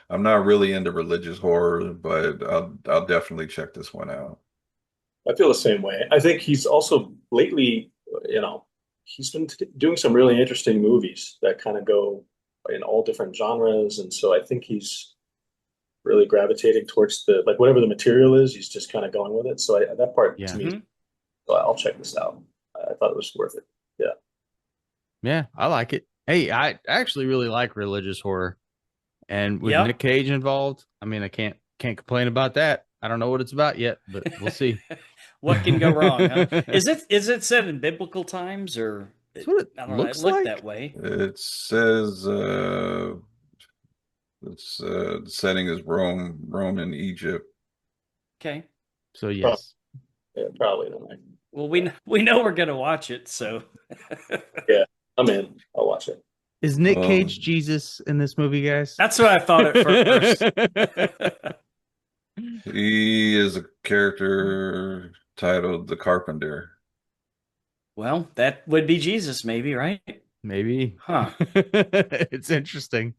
I'm not really into religious horror, but I'll definitely check this one out. I feel the same way. I think he's also lately, he's been doing some really interesting movies that kind of go in all different genres. And so I think he's really gravitating towards like whatever the material is, he's just kind of going with it. So that part Yeah. to me, Mhm. so I'll check this out. I thought it was worth it. Yeah, I like it. Hey, I actually really like religious horror. And with Yeah. Nick Cage involved, I mean, I can't complain about that. I don't know what it's about yet, but we'll see. What can go wrong? Huh? Is it set in biblical times or That's what it I don't know. looks It looked like. that way. It says the setting is Rome and Egypt. Okay. So yes. Yeah, probably. Then Well, we know we're gonna watch it, so I'm in. I'll watch it. Is Nick Um, Cage Jesus in this movie, guys? that's what I thought at first. He is a character titled The Carpenter. Well, that would be Jesus, maybe, right? Maybe. Huh. It's interesting.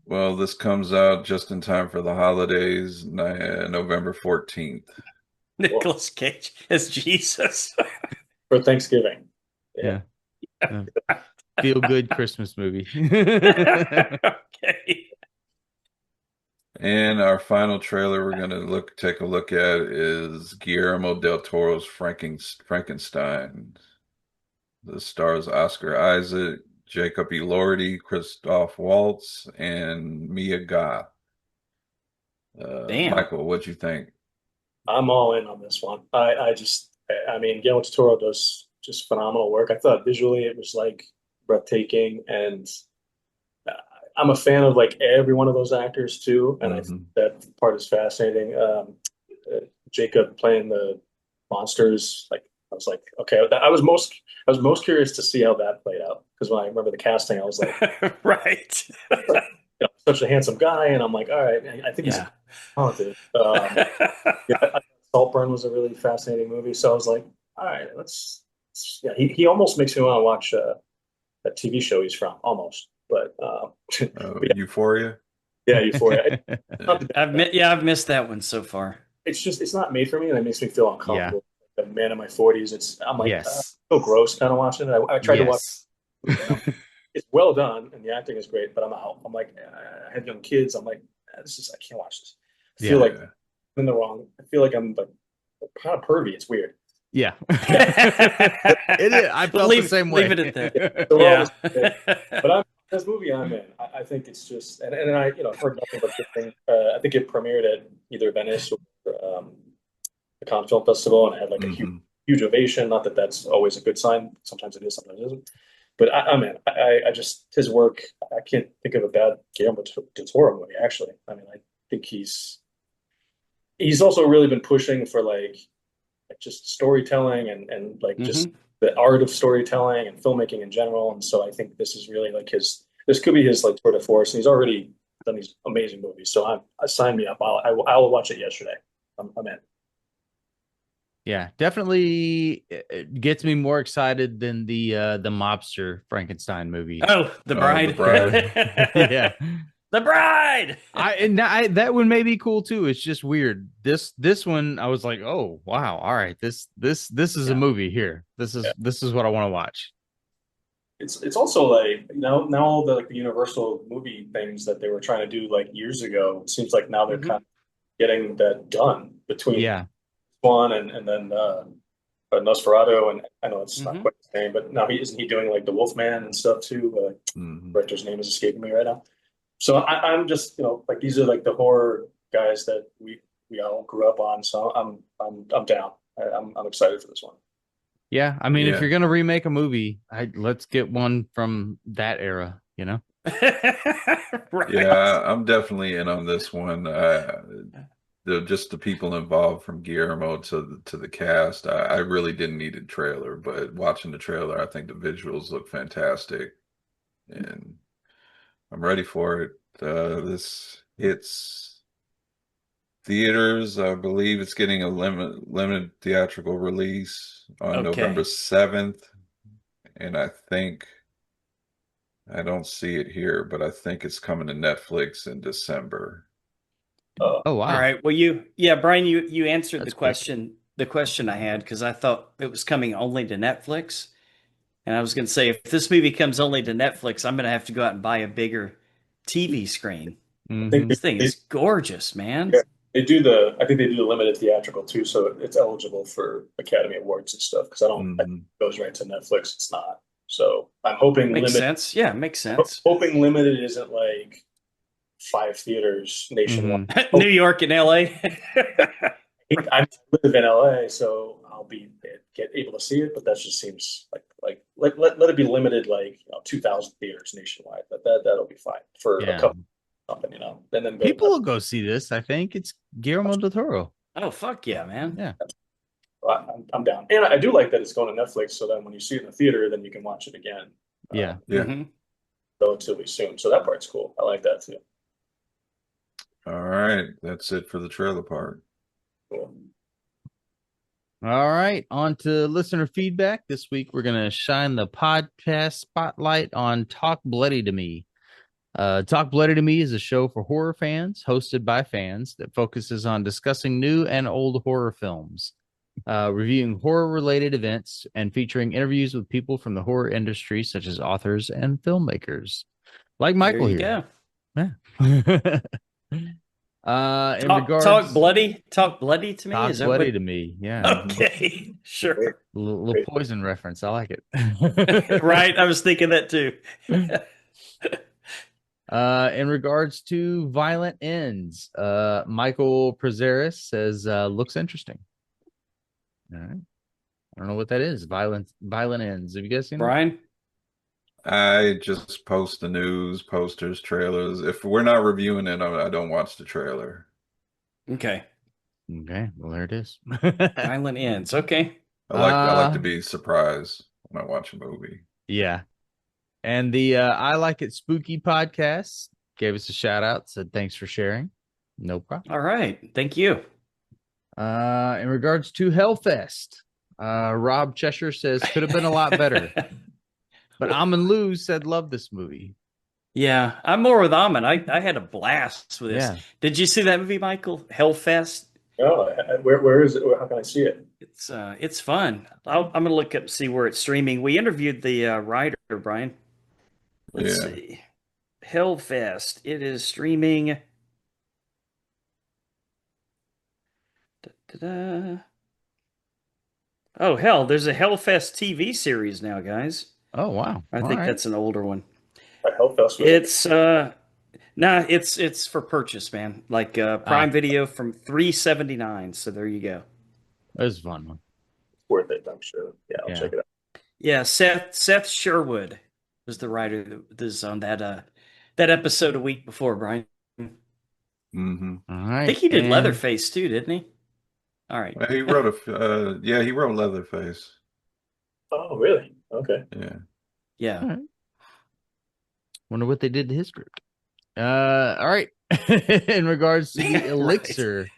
Well, this comes out just in time for the holidays, November 14th. Nicholas Cage as Jesus. For Thanksgiving. Yeah. Feel good Christmas movie. Okay. And our final trailer we're going to take a look at is Guillermo del Toro's Frankenstein. This stars Oscar Isaac, Jacob Elordi, Christoph Waltz, and Mia Goth. Damn. Michael, what'd you think? I'm all in on this one. I mean, Guillermo del Toro does just phenomenal work. I thought visually it was like breathtaking, and I'm a fan of like every one of those actors too, and I think Mhm. that part is fascinating. Jacob playing the monsters, like I was like, okay, I was most curious to see how that played out because when I remember the casting, I was like, Right. such a handsome guy, and I'm like, all right, I think he's Yeah. talented. Yeah, Saltburn was a really fascinating movie, so I was like, all right, yeah, he almost makes me want to watch that TV show he's from, almost, but but Euphoria. yeah, Euphoria. Not the I've missed that one so far. it's just it's not made for me, and it makes me feel Yeah. uncomfortable. Like a man in my 40s, I'm like Yes. so gross kind of watching it. I tried to watch Yes. it, and it's well done, and the acting is great, but I'm out. I'm like I have young kids. I'm like this is I can't watch this. I feel like Yeah. I'm in the wrong. I feel like I'm like kind of pervy. It's weird. Yeah. It is. I felt the same way. Leave it at that. So we're all Yeah. but this movie I'm in. I think it's just and I I've heard nothing but good things. I think it premiered at either Venice or the Cannes Film Festival, and it had like a Mhm. huge ovation. Not that that's always a good sign. Sometimes it is, sometimes it isn't. But I'm in. I just his work. I can't think of a bad Guillermo del Toro movie. Actually, I mean, I think he's also really been pushing for like just storytelling and like just the art of storytelling and filmmaking in general. And so I think this is really like this could be his like tour de force. And he's already done these amazing movies. So I sign me up. I'll watch it yesterday. I'm in. Yeah, definitely it gets me more excited than the mobster Frankenstein movie. Oh, The Bride. The Bride. Yeah. The Bride. I that one may be cool too. It's just weird. This one I was like, "Oh, wow. All right. This is a movie here. This is what I want to watch." It's also like now all the like the Universal movie things that they were trying to do like years ago. It seems like now they're kind of getting that done between Yeah. one and then Nosferatu, and I know it's not quite the same, but now isn't he doing like the Wolfman and stuff too? Mhm. Director's name is escaping me right now. So I'm just like these are like the horror guys that we all grew up on. So I'm down. I'm excited for this one. Yeah, I mean, if Yeah. you're gonna remake a movie, let's get one from that era. Right. Yeah, I'm definitely in on this one. Just the people involved from Guillermo to the cast. I really didn't need a trailer, but watching the trailer, I think the visuals look fantastic, and I'm ready for it. This hits theaters. I believe it's getting a limited theatrical release on November 7th, and I don't see it here, but I think it's coming to Netflix in December. Oh wow! All right. Well, Brian, you answered the question I had because I thought it was coming only to Netflix, and I was going to say if this movie comes only to Netflix, I'm going to have to go out and buy a bigger TV screen. This thing is gorgeous, man. Yeah, I think they do the limited theatrical too, so it's eligible for Academy Awards and stuff. Because I think it goes right to Netflix. It's not. So I'm hoping makes limited. sense. Yeah, makes sense. Hoping limited isn't like 5 theaters nationwide. New York and LA. I live in LA, so I'll be able to see it. But that just seems like let it be limited, like 2,000 theaters nationwide. That'll be fine for a couple something, and then people will go see this. I think it's Guillermo del Toro. Oh fuck yeah, man! Yeah, I'm down, and I do like that it's going to Netflix. So then when you see it in the theater, then you can watch it again. Yeah, relatively soon. So that part's cool. I like that too. All right, that's it for the trailer part. Cool. All right, on to listener feedback. This week we're gonna shine the podcast spotlight on Talk Bloody to Me. Talk Bloody to Me is a show for horror fans, hosted by fans, that focuses on discussing new and old horror films, reviewing horror-related events, and featuring interviews with people from the horror industry, such as authors and filmmakers, like Michael here. Yeah. Talk bloody to me. Talk Is that bloody to me. Yeah. Okay, sure. Little poison reference. I like it. Right. I was thinking that too. In regards to Violent Ends, Michael Prazeris says looks interesting. All right. I don't know what that is. Violent Ends. Have you guys seen Brian? I just post the news, posters, trailers. If we're not reviewing it, I don't watch the trailer. Okay. Okay, well there it is. Violent ends. Okay. I like to be surprised when I watch a movie. Yeah. And the I Like It Spooky podcast gave us a shout out, said thanks for sharing. No problem. All right. Thank you. In regards to Hellfest, Rob Cheshire says could have been a lot better. But Amin Lou said love this movie. Yeah, I'm more with Amin. I had a blast with this. Yeah. Did you see that movie, Michael? Hellfest? Oh, where is it? How can I see it? It's fun. I'm gonna look up see where it's streaming. We interviewed the writer, Brian. Let's Yeah. see. Hellfest. It is streaming. Da-da-da. Oh hell, there's a Hellfest TV series now, guys. Oh wow. I All think right. that's an older one. Hellfest was It's it's for purchase, man. Like Prime Video from $3.79. So there you go. It was a fun one. worth it, I'm sure. Yeah, I'll check it out. Yeah, Seth Sherwood was the writer that was on that episode a week before, Brian. Mm-hmm. All right. I think he did Leatherface too, didn't he? All right. He wrote he wrote Leatherface. Oh, really? Okay. Yeah. Yeah. All right. Wonder what they did to his script. All right. In regards to the Right. Elixir,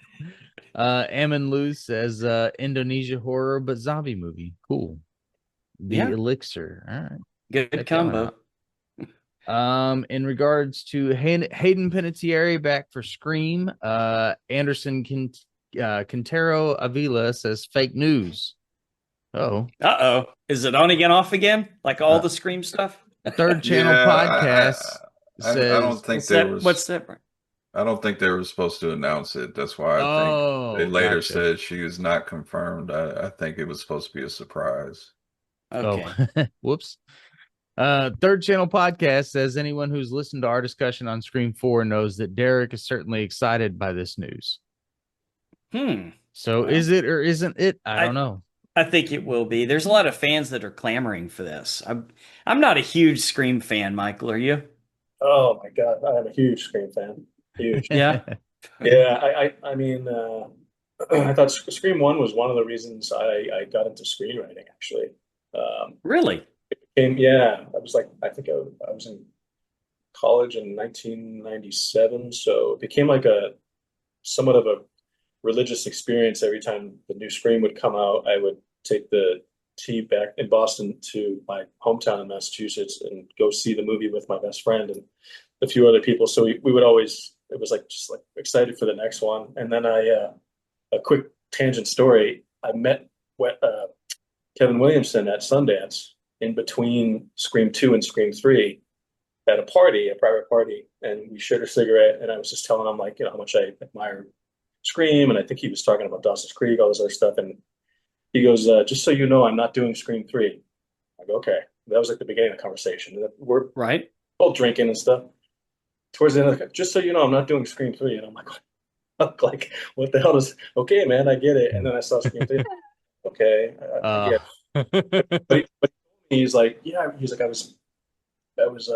Amin Luz says Indonesia horror but zombie movie. Cool. The Yeah. Elixir. All right. Good Check that combo. one in regards to Hayden Panettiere back for Scream, Anderson Quintero Avila says fake news. Oh, Uh-oh. Is it on again, off again? Like all the Scream stuff? Third Channel podcast I says. don't think What's that? I don't think they were supposed to announce it. That's why I think they later gotcha. said she is not confirmed. I think it was supposed to be a surprise. Okay. Oh, whoops. Third Channel podcast says anyone who's listened to our discussion on Scream 4 knows that Derek is certainly excited by this news. So Well, is it or isn't it? I don't know. I think it will be. There's a lot of fans that are clamoring for this. I'm not a huge Scream fan, Michael. Are you? Oh my God, I'm a huge Scream fan. Huge. Yeah. Yeah, I mean, I thought Scream 1 was one of the reasons I got into screenwriting, actually. Really? Yeah, I think I was in college in 1997, so it became like somewhat of a religious experience. Every time the new Scream would come out, I would take the T back in Boston to my hometown in Massachusetts and go see the movie with my best friend and a few other people. So we would always, it was just excited for the next one. And then a quick tangent story, I met Kevin Williamson at Sundance in between Scream 2 and Scream 3 at a private party, and we shared a cigarette, and I was just telling him how much I admire Scream, and I think he was talking about Dawson's Creek, all this other stuff, and he goes, just so you know, I'm not doing Scream 3. I go, okay. That was the beginning of the conversation. And we're Right. all drinking and stuff. Towards the end, just so you know, I'm not doing Scream 3. And I'm like, what the hell okay, man, I get it. And then I saw Scream 3. Okay. I get it. But he's like, I was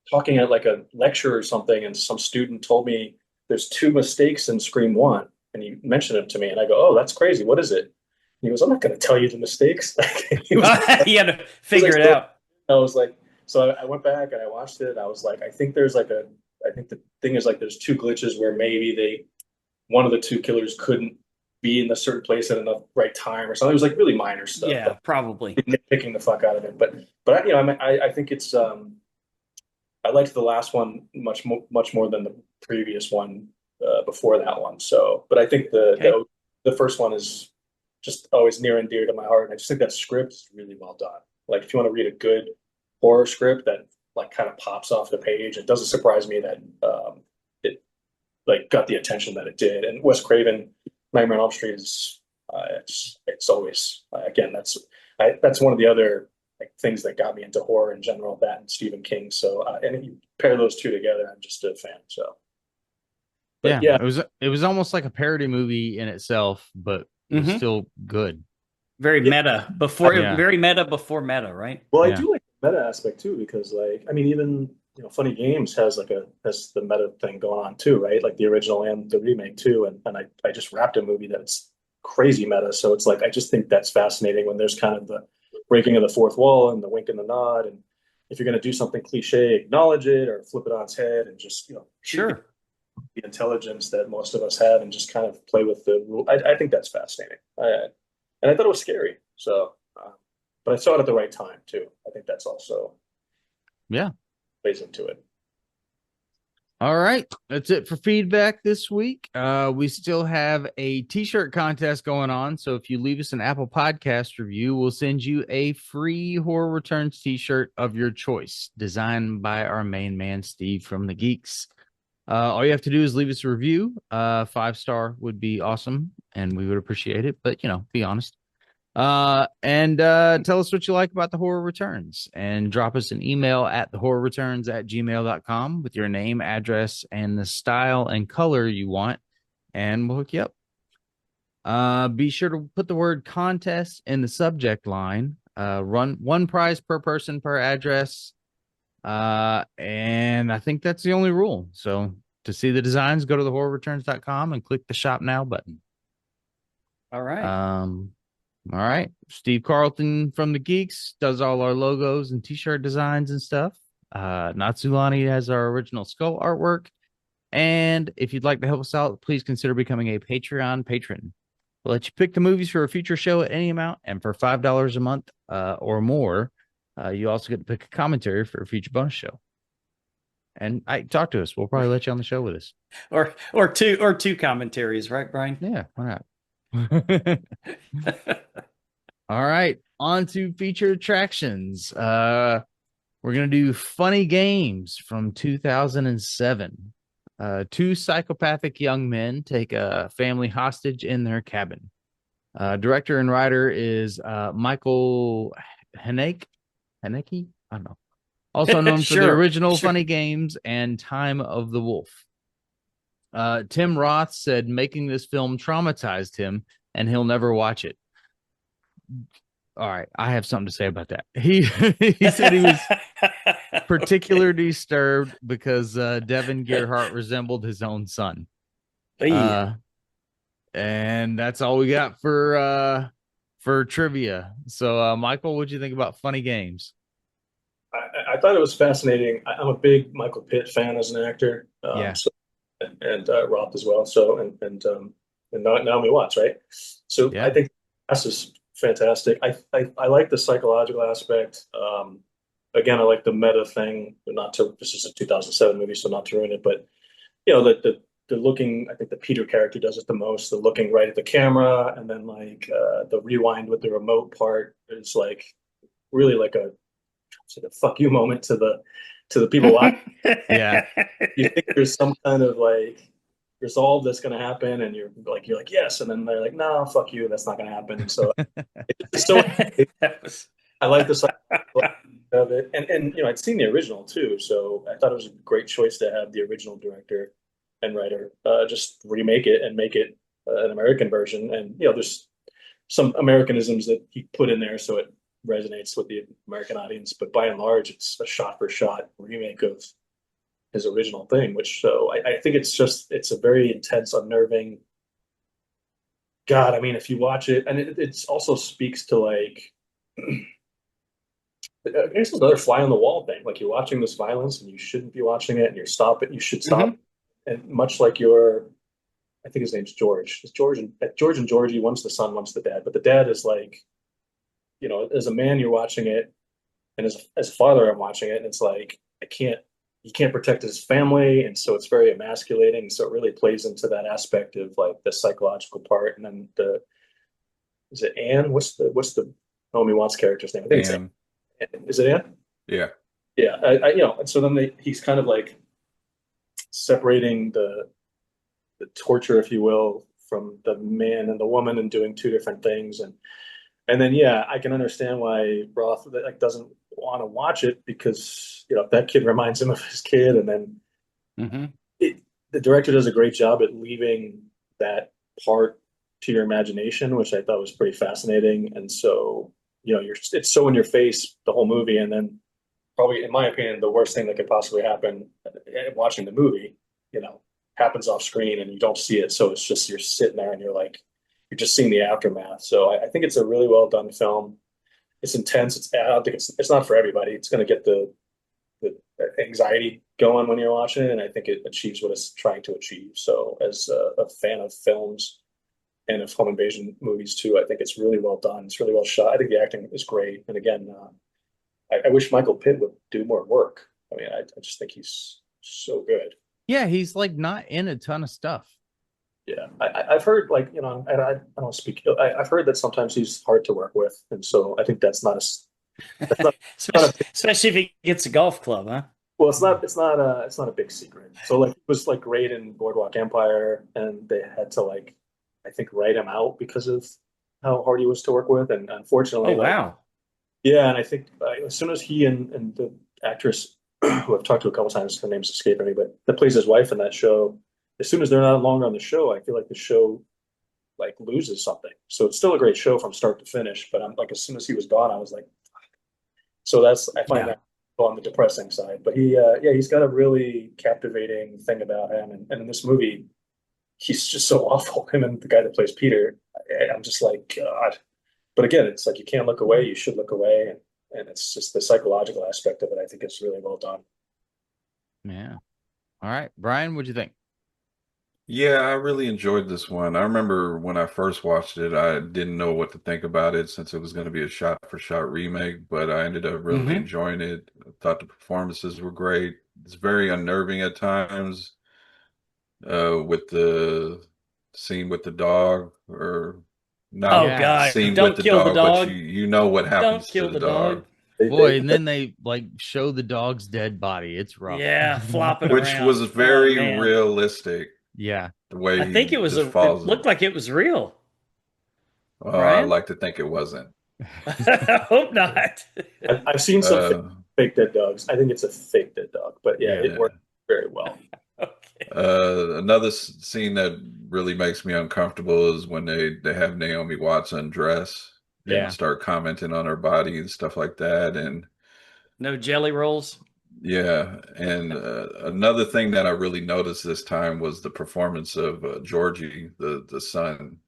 talking at like a lecture or something, and some student told me there's 2 mistakes in Scream 1. And he mentioned it to me, and I go, oh, that's crazy. What is it? He goes, I'm not going to tell you the mistakes. You had to figure it out. I was like, so I went back and I watched it. I was like, I think the thing is there's 2 glitches where maybe one of the 2 killers couldn't be in a certain place at enough right time or something. It was like really minor stuff. Yeah, probably. Nitpicking the fuck out of it. But I think it's, I liked the last one much more than the previous one before that one. So, but I think the first one is just always near and dear to my heart. And I just think that script is really well done. Like if you want to read a good horror script that kind of pops off the page, it doesn't surprise me that it got the attention that it did. And Wes Craven, Nightmare on Elm Street is it's always again that's one of the other things that got me into horror in general. That and Stephen King. So and if you pair those 2 together, I'm just a fan. So yeah, it was almost like a parody movie in itself, but it was still good. Very meta before very meta before meta, right? Well, I do like meta aspect too, because like, I mean, even, Funny Games has has the meta thing going on too, right? Like the original and the remake too. And I just wrapped a movie that's crazy meta. So it's like, I just think that's fascinating when there's kind of the breaking of the fourth wall and the wink and the nod. And if you're going to do something cliche, acknowledge it or flip it on its head and just, Sure. the intelligence that most of us have and just kind of play with the rule. I think that's fascinating. And I thought it was scary. So, but I saw it at the right time too. I think that's also Yeah. plays into it. All right. That's it for feedback this week. We still have a t-shirt contest going on. So if you leave us an Apple Podcast review, we'll send you a free Horror Returns t-shirt of your choice, designed by our main man, Steve from the Geeks. All you have to do is leave us a review. 5-star would be awesome, and we would appreciate it. But, be honest. And tell us what you like about The Horror Returns, and drop us an email at thehorrorreturns@gmail.com with your name, address, and the style and color you want, and we'll hook you up. Be sure to put the word contest in the subject line. Run one prize per person per address. And I think that's the only rule. So to see the designs, go to thehorrorreturns.com and click the shop now button. All right. All right. Steve Carlton from the Geeks does all our logos and t-shirt designs and stuff. Natsulani has our original skull artwork. And if you'd like to help us out, please consider becoming a Patreon patron. We'll let you pick the movies for a future show at any amount. And for $5 a month or more, you also get to pick a commentary for a future bonus show. And talk to us. We'll probably let you on the show with us. Or two commentaries, right, Brian? Yeah, why not? All right, on to feature attractions. We're gonna do Funny Games from 2007. Two psychopathic young men take a family hostage in their cabin. Director and writer is Michael Haneke. I don't know. Also known for the original Funny Games and Time of the Wolf. Tim Roth said making this film traumatized him and he'll never watch it. All right, I have something to say about that. He said he was particularly disturbed because Devin Gerhardt resembled his own son. And that's all we got for trivia. So, Michael, what'd you think about Funny Games? I thought it was fascinating. I'm a big Michael Pitt fan as an actor. And Roth as well. So and Naomi Watts, right? So yeah. I think this is fantastic. I like the psychological aspect. Again, I like the meta thing. This is a 2007 movie, so not to ruin it, but the looking. I think the Peter character does it the most. The looking right at the camera, and then like the rewind with the remote part is like really like a fuck you moment to the people watching. Yeah, you think there's some kind of like resolve that's going to happen, and you're like yes, and then they're like no, fuck you, that's not going to happen. So I like the side of it, and I'd seen the original too, so I thought it was a great choice to have the original director and writer just remake it and make it an American version. And there's some Americanisms that he put in there, so it resonates with the American audience, but by and large it's a shot for shot remake of his original thing, which I think it's a very intense, unnerving. God, I mean, if you watch it, and it also speaks to like it's another fly on the wall thing. Like you're watching this violence and you shouldn't be watching it, and you should stop. Mm-hmm. And much like I think his name's George. It's George and Georgie, one's the son, one's the dad, but the dad is like, as a man, you're watching it, and as a father, I'm watching it, and it's like he can't protect his family, and so it's very emasculating. So it really plays into that aspect of like the psychological part. And then is it Anne? What's the Naomi Watts character's name? I think Anne. It's Anne. Is it Anne? Yeah. Yeah. And so then he's kind of like separating the torture, if you will, from the man and the woman, and doing two different things. And then, I can understand why Roth doesn't want to watch it, because that kid reminds him of his kid, and then the director does a great job at leaving that part to your imagination, which I thought was pretty fascinating. And so it's so in your face the whole movie, and then probably, in my opinion, the worst thing that could possibly happen watching the movie, you know, happens off screen and you don't see it. So it's just you're sitting there and you're just seeing the aftermath. So I think it's a really well done film. It's intense. I don't think it's not for everybody. It's going to get the anxiety going when you're watching it, and I think it achieves what it's trying to achieve. So as a fan of films and of home invasion movies too, I think it's really well done. It's really well shot. I think the acting is great. And again, I wish Michael Pitt would do more work. I mean, I just think he's so good. Yeah, he's like not in a ton of stuff. Yeah, I've heard, like, you know, I don't speak. I've heard that sometimes he's hard to work with, and so I think that's not that's not, Especially if he gets a golf club, huh? well, it's not a big secret. So like, it was like great in Boardwalk Empire, and they had to, like, I think, write him out because of how hard he was to work with, and unfortunately, Oh, like, wow. yeah, and I think as soon as he and the actress who I've talked to a couple times, her name's escaping me, but that plays his wife in that show, as soon as they're not longer on the show, I feel like the show like loses something. So it's still a great show from start to finish, but I'm like, as soon as he was gone, I was like, so I find Yeah. that on the depressing side. But yeah, he's got a really captivating thing about him, and in this movie, he's just so awful. Him and the guy that plays Peter, I'm just like, God. But again, it's like you can't look away. You should look away, and it's just the psychological aspect of it. I think is really well done. Yeah. All right, Brian, what'd you think? Yeah, I really enjoyed this one. I remember when I first watched it, I didn't know what to think about it since it was going to be a shot-for-shot remake, but I ended up really Hmm. enjoying it. I thought the performances were great. It's very unnerving at times, with the scene with the dog, or not Oh, Yeah. God. scene with Don't the kill the dog, but dog. you know what Don't happens to kill the the dog. dog, Boy, and then they like show the dog's dead body. It's rough. Yeah, flopping which was around. Oh, very man. realistic, Yeah. the way I think he just it falls. looked like it was real. I Brian? like to think it wasn't. I hope not. I've seen some Uh, fake dead dogs. I think it's a fake dead dog, but yeah, Yeah. it worked very well. Okay. Another scene that really makes me uncomfortable is when they have Naomi Watts undress Yeah. and start commenting on her body and stuff like that. And No jelly rolls. yeah, and another thing that I really noticed this time was the performance of Georgie, the son,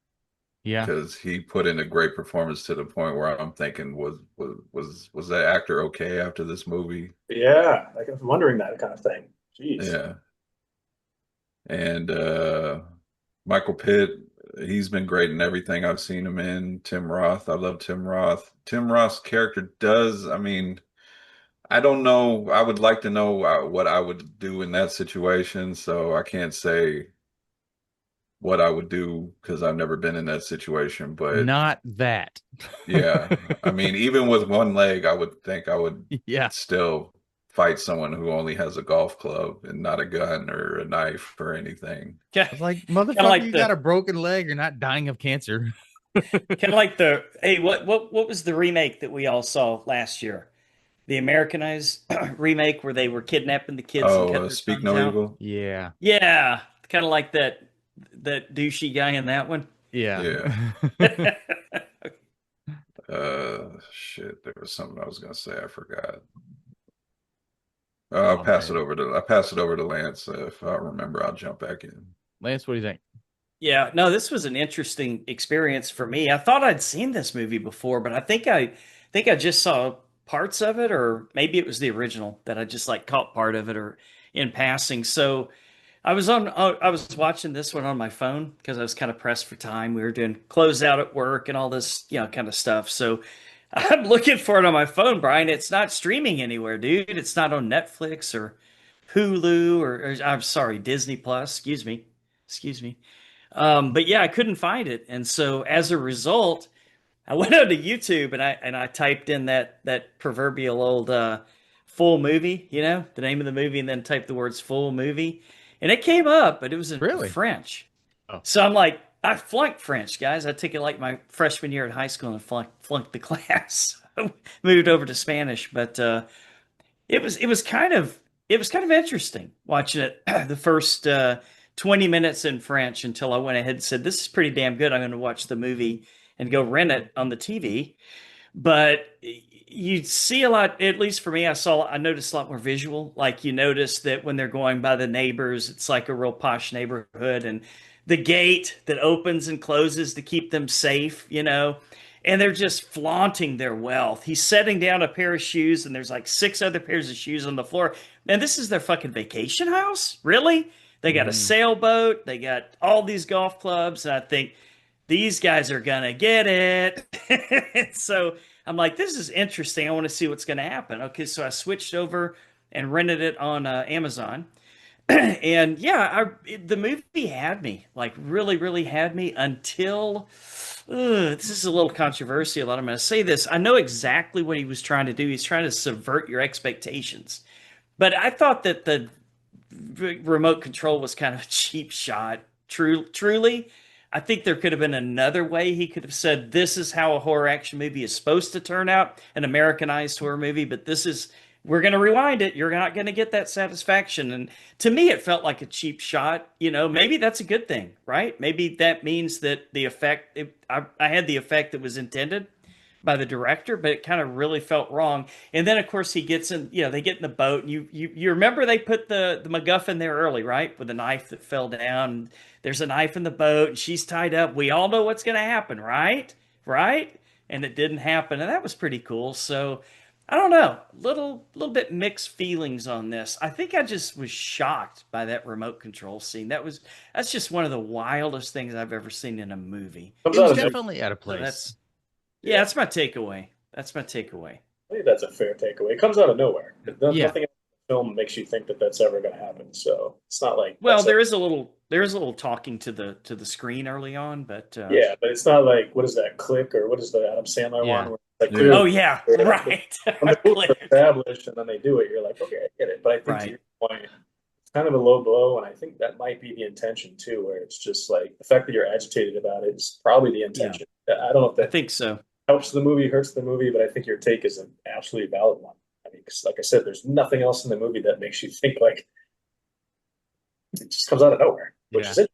Yeah. because he put in a great performance to the point where I'm thinking, was that actor okay after this movie? Yeah, like I'm wondering that kind of thing. Jeez. Yeah. And Michael Pitt, he's been great in everything I've seen him in. Tim Roth, I love Tim Roth. Tim Roth's character I mean, I don't know. I would like to know what I would do in that situation. So I can't say what I would do because I've never been in that situation. But Not that. yeah, I mean, even with one leg, I would think I would Yeah. still fight someone who only has a golf club and not a gun or a knife or anything. I was like, motherfucker, like you the- got a broken leg. You're not dying of cancer. Kind of like what was the remake that we all saw last year? The Americanized remake where they were kidnapping the kids and cutting their Speak tongues No out? Evil. Yeah, Yeah. kind of like that douchey guy in that one. Yeah. Shit, there was something I was gonna say. I forgot. Oh, I'll pass man. it over to Lance. If I remember, I'll jump back in. Lance, what do you think? Yeah, no, this was an interesting experience for me. I thought I'd seen this movie before, but I think I just saw parts of it, or maybe it was the original that I just like caught part of it or in passing. So I was watching this one on my phone because I was kind of pressed for time. We were doing closeout at work and all this, kind of stuff. So I'm looking for it on my phone, Brian. It's not streaming anywhere, dude. It's not on Netflix or Hulu or I'm sorry, Disney Plus. Excuse me. But yeah, I couldn't find it, and so as a result, I went onto YouTube and I typed in that proverbial old full movie, the name of the movie, and then typed the words full movie, and it came up, but it was in Really? French. Oh. So I'm like, I flunked French, guys. I took it like my freshman year at high school and flunked the class. Moved over to Spanish, but it was kind of interesting watching it the first 20 minutes in French until I went ahead and said, this is pretty damn good. I'm going to watch the movie and go rent it on the TV. But you see a lot, at least for me, I noticed a lot more visual. Like you notice that when they're going by the neighbors, it's like a real posh neighborhood, and the gate that opens and closes to keep them safe, and they're just flaunting their wealth. He's setting down a pair of shoes, and there's like six other pairs of shoes on the floor. And this is their fucking vacation house? Really? They got a sailboat, they got all these golf clubs, and I think these guys are gonna get it. So I'm like, this is interesting. I want to see what's gonna happen. Okay, so I switched over and rented it on Amazon. And yeah, the movie had me, like really, really had me until this is a little controversial. I'm going to say this. I know exactly what he was trying to do. He's trying to subvert your expectations. But I thought that the remote control was kind of a cheap shot. Truly, I think there could have been another way he could have said, this is how a horror action movie is supposed to turn out, an Americanized horror movie, but we're going to rewind it. You're not going to get that satisfaction. And to me, it felt like a cheap shot. Maybe that's a good thing, right? Maybe that means that I had the effect that was intended by the director, but it kind of really felt wrong. And then, of course, he gets in, they get in the boat. And you remember they put the MacGuffin there early, right? With the knife that fell down. There's a knife in the boat, and she's tied up. We all know what's going to happen, right? Right? And it didn't happen. And that was pretty cool. So I don't know, little bit mixed feelings on this. I think I just was shocked by that remote control scene. That's just one of the wildest things I've ever seen in a movie. It was definitely out of place. So that's my takeaway. That's my takeaway. I think that's a fair takeaway. It comes out of nowhere. Nothing in the film makes you think that that's ever going to happen. So it's not like there is a little talking to the screen early on, but yeah, but it's not like, what is that, Click, or what is the Adam Sandler one? Where it's like, oh yeah, right. When the rules are established and then they do it, you're like, okay, I get it. But I think to your point, it's kind of a low blow, and I think that might be the intention too, where it's just like the fact that you're agitated about it is probably the intention. I don't know if that I think so. helps the movie, hurts the movie, but I think your take is an absolutely valid one. I mean, 'cause like I said, there's nothing else in the movie that makes you think like it just comes out of nowhere, which is it,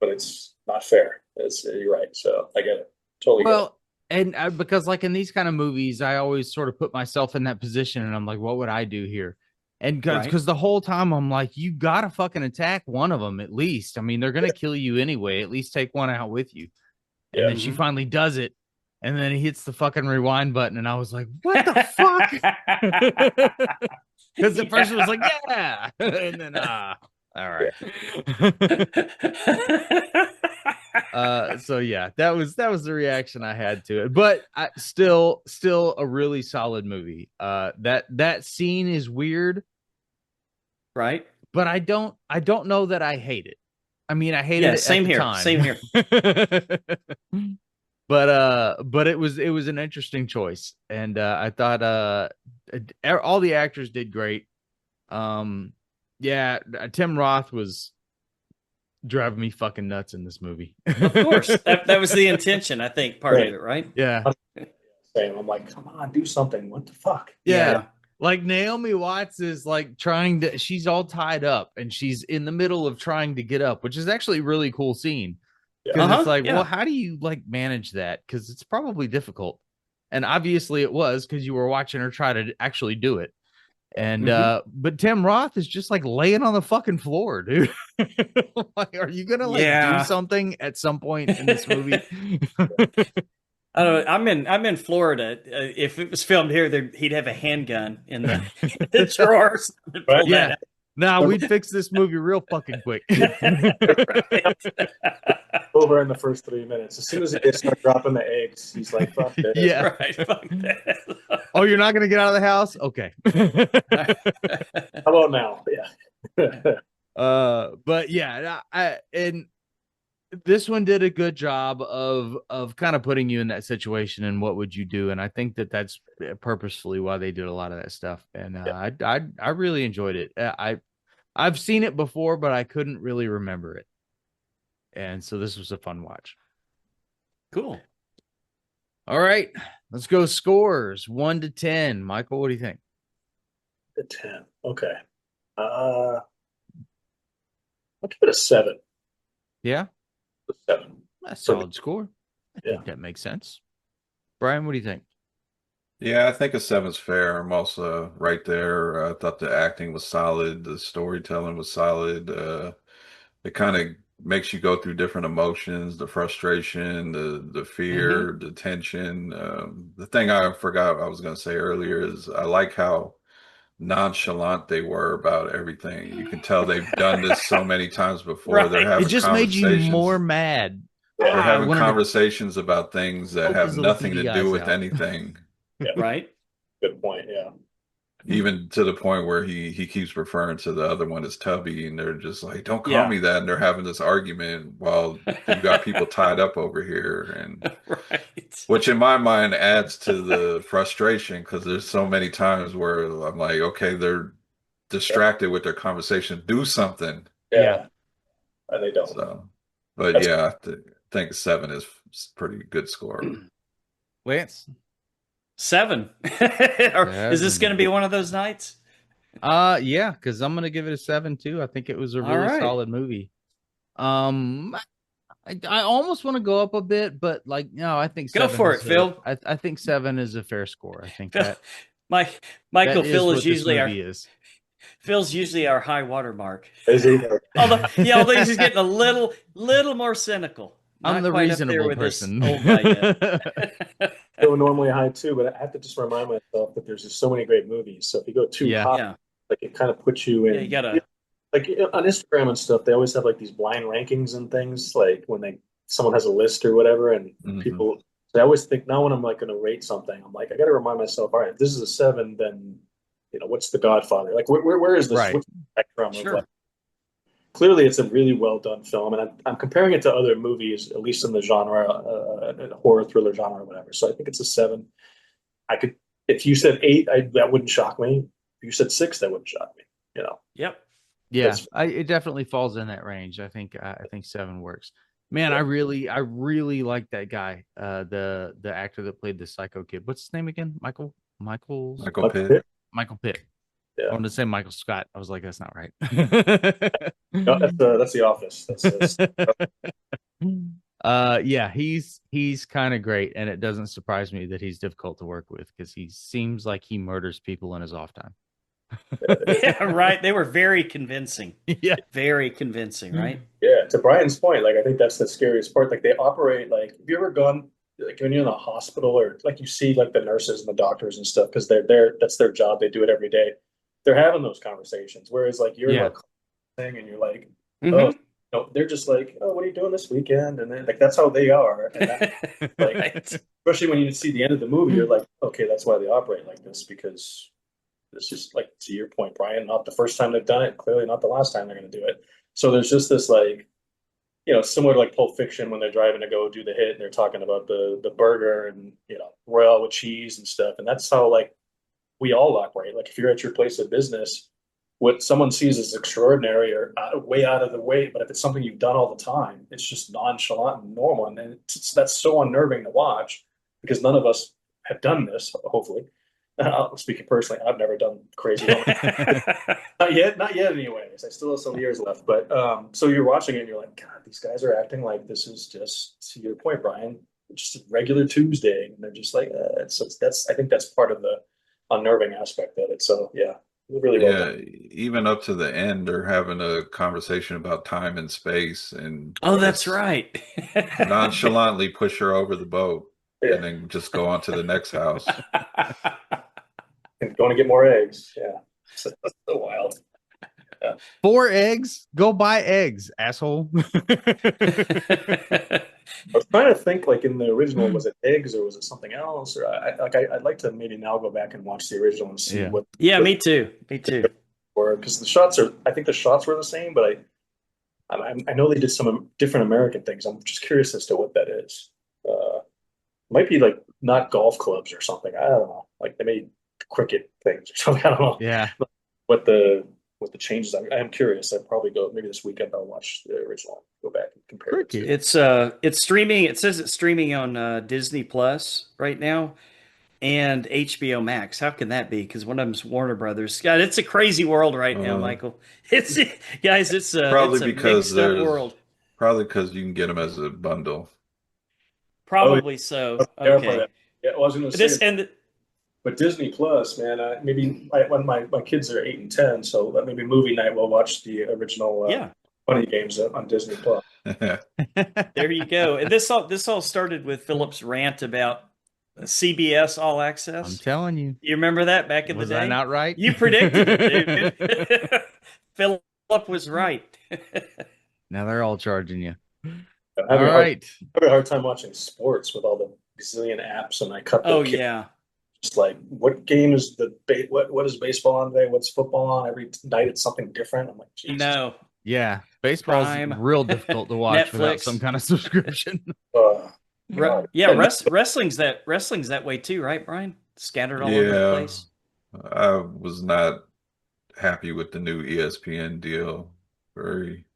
but it's not fair. You're right. So I get it. Totally. Well, and because like in these kind of movies, I always sort of put myself in that position, and I'm like, what would I do here? And because the whole time I'm like, you gotta fucking attack one of them at least. I mean, they're gonna kill you anyway. At least take one out with you. And then she finally does it, and then he hits the fucking rewind button, and I was like, what the fuck? Because the person was like, yeah, and then all right. So yeah, that was the reaction I had to it, but still a really solid movie. That scene is weird, right? But I don't know that I hate it. I mean, I hated it. Same here. Time. Same here. But it was an interesting choice, and I thought all the actors did great. Yeah, Tim Roth was driving me fucking nuts in this movie. Of course, that was the intention. I think part of it, right? Yeah. Same. I'm like, come on, do something. What the fuck? Yeah. Like Naomi Watts is like she's all tied up and she's in the middle of trying to get up, which is actually a really cool scene. Because it's like, well, how do you like manage that? Because it's probably difficult. And obviously it was, because you were watching her try to actually do it. And but Tim Roth is just like laying on the fucking floor, dude. Like, are you gonna do something at some point in this movie? I don't know. I'm in Florida. If it was filmed here, he'd have a handgun in the drawers. Yeah. Nah, we'd fix this movie real fucking quick. Over in the first 3 minutes. As soon as they start dropping the eggs, he's like, fuck this. Yeah. Right, fuck that. Oh, you're not going to get out of the house? Okay. How about now? Yeah. But yeah, and this one did a good job of kind of putting you in that situation and what would you do. And I think that's purposefully why they did a lot of that stuff. And I really enjoyed it. I've seen it before, but I couldn't really remember it. And so this was a fun watch. Cool. All right, let's go scores 1 to 10. Michael, what do you think? 10. Okay. I'll give it a 7. Yeah. 7. A solid score. I think that makes sense. Brian, what do you think? Yeah, I think a seven's fair. I'm also right there. I thought the acting was solid, the storytelling was solid. It kind of makes you go through different emotions, the frustration, the Hmm. fear, the tension. The thing I forgot I was going to say earlier is I like how nonchalant they were about everything. You can tell they've done this so many times before. They're Right. It having just made you more conversations. mad. They're Yeah, I having wanted to conversations about things that poke have his little nothing to beady do eyes with out. anything. yeah, Right. good point. Yeah, Even to the point where he keeps referring to the other one as Tubby, and they're just like, "Don't call Yeah. me that." And they're having this argument while you got people tied up over here, and Right. which in my mind adds to the frustration because there's so many times where I'm like, "Okay, they're yeah, distracted with their conversation. Do something." Yeah. yeah. And they don't. So, but That's yeah, think seven is pretty good score. Lance. 7. Or is this going to Seven. be one of those nights? Yeah, because I'm gonna give it a 7 too. I think it was a All really right. solid movie. Um, I almost want to go up a bit, but like no, I think Go seven for it, is a Phil. I think 7 is a fair score. I think Phil, that Mike, that Michael, is what this movie is. Phil's usually our high water mark. busy. Although he's getting a little more cynical. I'm Not the quite up there reasonable with this person. old guy yet. Go normally high too, but I have to just remind myself that there's just so many great movies. So if you go too Yeah. high, Yeah. like it kind of puts you Yeah, you in. gotta. Like on Instagram and stuff, they always have like these blind rankings and things. Like when someone has a list or whatever, and Hmm. people. So I always think now when I'm like going to rate something, I'm like I got to remind myself, all right, if this is a 7, then what's The Godfather? Like where is this? Right. What's the spectrum of like? Sure. Clearly, it's a really well done film, and I'm comparing it to other movies, at least in the genre, horror thriller genre or whatever. So I think it's a 7. I could, if you said 8, that wouldn't shock me. If you said 6, that wouldn't shock me. You know, Yep. Yeah, that's it definitely falls in that range. I think 7 works. Man, yeah. I really like that guy. The actor that played the psycho kid. What's his name again? Michael Pitt. Michael Pitt. I Yeah. wanted to say Michael Scott. I was like, that's not right. No, that's the Office. That's Yeah, he's kind of great, and it doesn't surprise me that he's difficult to work with because he seems like he murders people in his off time. Yeah, right. They were very convincing. Yeah. Very convincing, right? yeah. To Brian's point, like I think that's the scariest part. Like they operate like. Have you ever gone like when you're in the hospital or like you see like the nurses and the doctors and stuff because they're there. That's their job. They do it every day. They're having those conversations. Whereas like you're in Yeah. a thing and you're like, oh, Hmm. no, they're just like, oh, what are you doing this weekend? And then like that's how they are. And that, like, Right. especially when you see the end of the movie, you're like, okay, that's why they operate like this because it's just like to your point, Brian, not the first time they've done it, clearly not the last time they're going to do it. So there's just this like, similar to like Pulp Fiction when they're driving to go do the hit and they're talking about the burger and Royale with cheese and stuff. And that's how like we all operate. Like if you're at your place of business, what someone sees as extraordinary or way out of the way, but if it's something you've done all the time, it's just nonchalant and normal. And then that's so unnerving to watch because none of us have done this, hopefully. Speaking personally, I've never done crazy. Not yet. Anyways, I still have some years left. But so you're watching it, and you're like, God, these guys are acting like this is just to your point, Brian, just a regular Tuesday, and they're just like, that's I think that's part of the unnerving aspect of it. So yeah, really well done. Yeah, even up to the end, they're having a conversation about time and space and Oh, that's just right. nonchalantly push her over the boat Yeah, and then just go on to the next house. and going to get more eggs. Yeah, so, that's so wild. 4 eggs? Go buy eggs, asshole. I was trying to think, like in the original, was it eggs or was it something else? Or I'd like to maybe now go back and watch the original and see Yeah. what Yeah, me too. Me too. were because I think the shots were the same, but I know they did some different American things. I'm just curious as to what that is. Might be like not golf clubs or something. I don't know. Like they made cricket things or something. I don't know Yeah. what the changes. I am curious. I'd probably go maybe this weekend. I'll watch the original. Go back and compare it. Cricket. It's streaming. It says it's streaming on Disney Plus right now and HBO Max. How can that be? Because one of them's Warner Brothers. God, it's a crazy world right now, Uh, Michael. It's guys, probably it's a because mixed up world. you can get them as a bundle. Oh, Probably so. clarify Okay. that. Yeah, well, I was going to This say and But Disney Plus, man, maybe when my kids are 8 and 10, so maybe movie night we'll watch the original Yeah, Funny Games on Disney Plus. there you go. And this all started with Philip's rant about CBS All I'm Access. telling you. You remember that back in Was the day? I not right? You predicted it, dude. Philip was right. Now they're all charging you. I'm All having right. a hard time watching sports with all the gazillion apps, and I cut the Oh kids. yeah. Just like, what game is what is baseball on today? What's football on? Every night it's something different. I'm like, Jesus. No. Yeah. Baseball's Prime. real difficult to watch without Netflix. some kind of subscription. Yeah, wrestling's that way too, right, Brian? Scattered all over the Yeah, place. I was not happy with the new ESPN deal. Very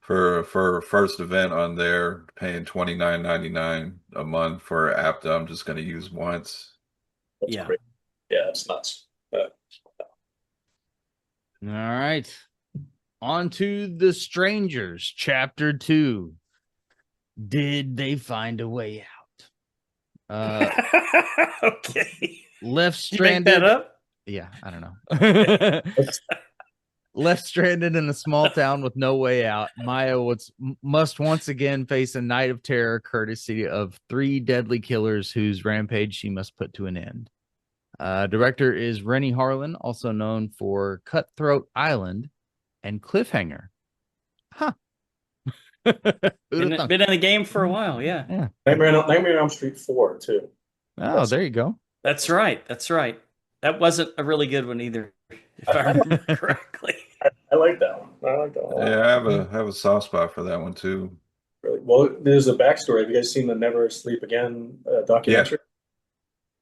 for first event on there, paying $29.99 a month for an app that I'm just going to use once. That's Yeah. great. Yeah, it's nuts. All right. On to The Strangers, Chapter 2. Did they find a way out? Okay. Left Did you make that stranded. up? Yeah, I don't know. Left stranded in a small town with no way out, Maya must once again face a night of terror courtesy of 3 deadly killers whose rampage she must put to an end. Director is Rennie Harlan, also known for Cutthroat Island and Cliffhanger. Huh. Been in the game for a while, yeah. Yeah. Nightmare on Elm Street 4 too. Oh, there you go. That's right. That's right. That wasn't a really good one either, if I remember correctly. I like that one. I like that one. Yeah, I have a soft spot for that one too. Really. Well, there's a backstory. Have you guys seen the Never Sleep Again documentary?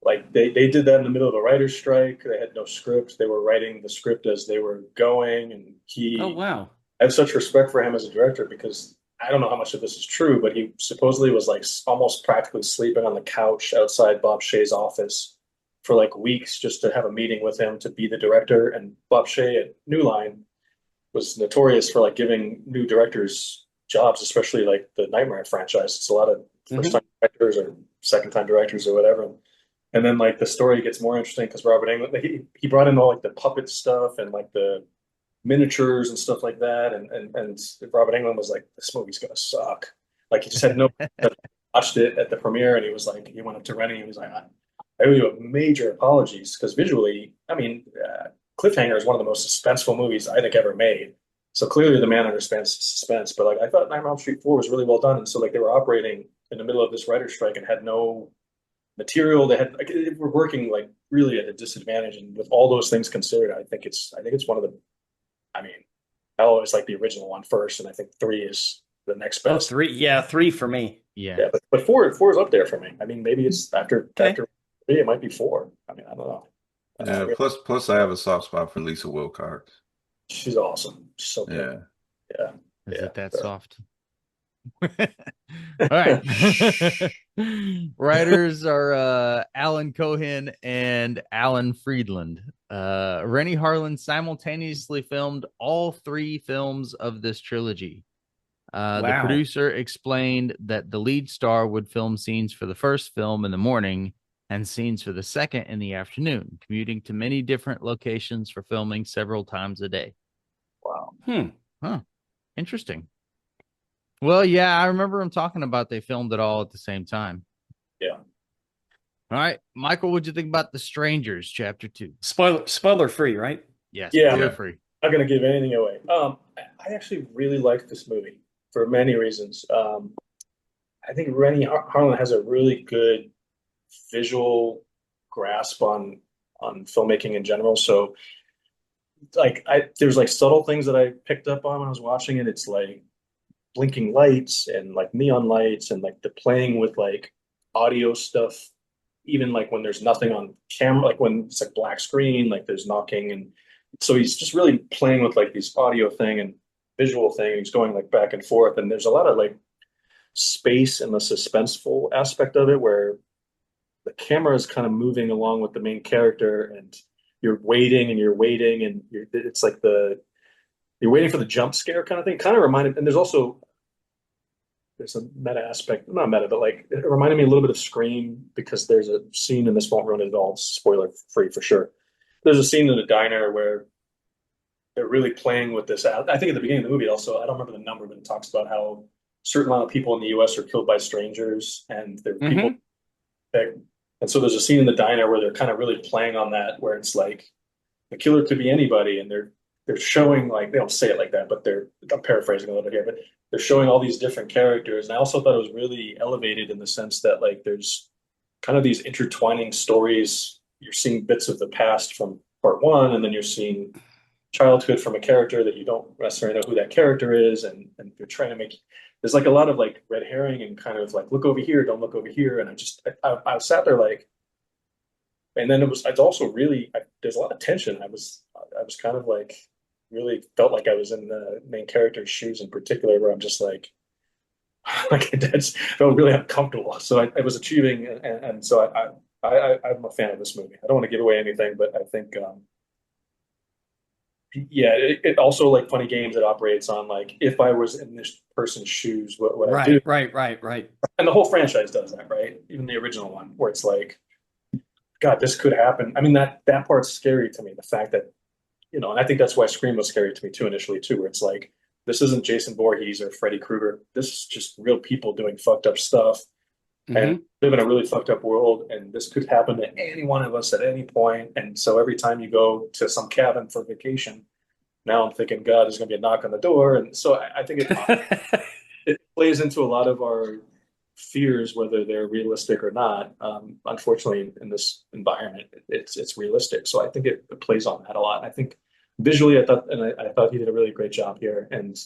Like they did that in the middle of a writer's strike. They had no script. They were writing the script as they were going, and Oh wow. I have such respect for him as a director because I don't know how much of this is true, but he supposedly was like almost practically sleeping on the couch outside Bob Shaye's office for like weeks just to have a meeting with him to be the director. And Bob Shaye at New Line was notorious for like giving new directors jobs, especially like the Nightmare franchise. It's a lot of first-time directors or second-time directors or whatever. And then like the story gets more interesting because Robert Englund, he brought in all like the puppet stuff and like the miniatures and stuff like that. And Robert Englund was like, this movie's gonna suck. Like he just had no watched it at the premiere and he was like, he went up to Rennie and he was like, I owe you a major apologies because visually, I mean, Cliffhanger is one of the most suspenseful movies I think ever made. So clearly the man understands suspense, but like I thought Nightmare on Elm Street 4 was really well done. And so like they were operating in the middle of this writer's strike and had no material. They had like they were working like really at a disadvantage. And with all those things considered, I think it's one of the, I mean, I always like the original one first, and I think 3 is the next Oh, best. 3. Yeah, 3 for me. Yeah. Yeah, but four is up there for me. I mean, maybe it's after 3, it might be 4. I mean, I don't know. Yeah, plus I have a soft spot for Lisa Wilcox. She's awesome. She's so good. Yeah. Is Yeah, it that fair. soft? All right. Writers are Alan Cohen and Alan Friedland. Rennie Harlan simultaneously filmed all 3 films of this trilogy. The Wow. producer explained that the lead star would film scenes for the first film in the morning and scenes for the second in the afternoon, commuting to many different locations for filming several times a day. Wow. Interesting. Well, yeah, I remember him talking about they filmed it all at the same time. Yeah. All right, Michael, what'd you think about The Strangers, Chapter 2? Spoiler free, right? Yes, Yeah. spoiler free. Not gonna give anything away. I actually really like this movie for many reasons. I think Rennie Harlan has a really good visual grasp on filmmaking in general. So like there's like subtle things that I picked up on when I was watching it. It's like blinking lights and like neon lights and like the playing with like audio stuff, even like when there's nothing on camera, like when it's like black screen, like there's knocking. And so he's just really playing with like this audio thing and visual thing. He's going like back and forth. And there's a lot of like space and the suspenseful aspect of it where the camera is kind of moving along with the main character and you're waiting and it's like you're waiting for the jump scare kind of thing. Kind of reminded, and there's also there's a meta aspect, not meta, but like it reminded me a little bit of Scream because there's a scene, and this won't ruin it at all. It's spoiler free for sure. There's a scene in a diner where they're really playing with this. I think at the beginning of the movie, also, I don't remember the number, but it talks about how a certain amount of people in the U.S. are killed by strangers, and there are people that. And so there's a scene in the diner where they're kind of really playing on that, where it's like the killer could be anybody, and they're showing, like, they don't say it like that, but I'm paraphrasing a little bit here, but they're showing all these different characters. And I also thought it was really elevated in the sense that like there's kind of these intertwining stories. You're seeing bits of the past from part one, and then you're seeing childhood from a character that you don't necessarily know who that character is, and you're trying to make there's like a lot of like red herring and kind of like look over here, don't look over here, and I sat there like, and then it's also really there's a lot of tension. I was kind of like really felt like I was in the main character's shoes in particular, where I'm just like like that's felt really uncomfortable. So I was achieving, and so I'm a fan of this movie. I don't want to give away anything, but I think yeah, it also, like Funny Games, it operates on like if I was in this person's shoes, what would I do? Right. And the whole franchise does that, right? Even the original one, where it's like, God, this could happen. I mean, that part's scary to me. The fact that, and I think that's why Scream was scary to me too initially too, where it's like, this isn't Jason Voorhees or Freddy Krueger. This is just real people doing fucked up stuff and live in a really fucked up world. And this could happen to any one of us at any point. And so every time you go to some cabin for vacation, now I'm thinking, God, there's going to be a knock on the door. And so I think it plays into a lot of our fears, whether they're realistic or not. Unfortunately, in this environment, it's realistic. So I think it plays on that a lot. I think visually, I thought he did a really great job here. And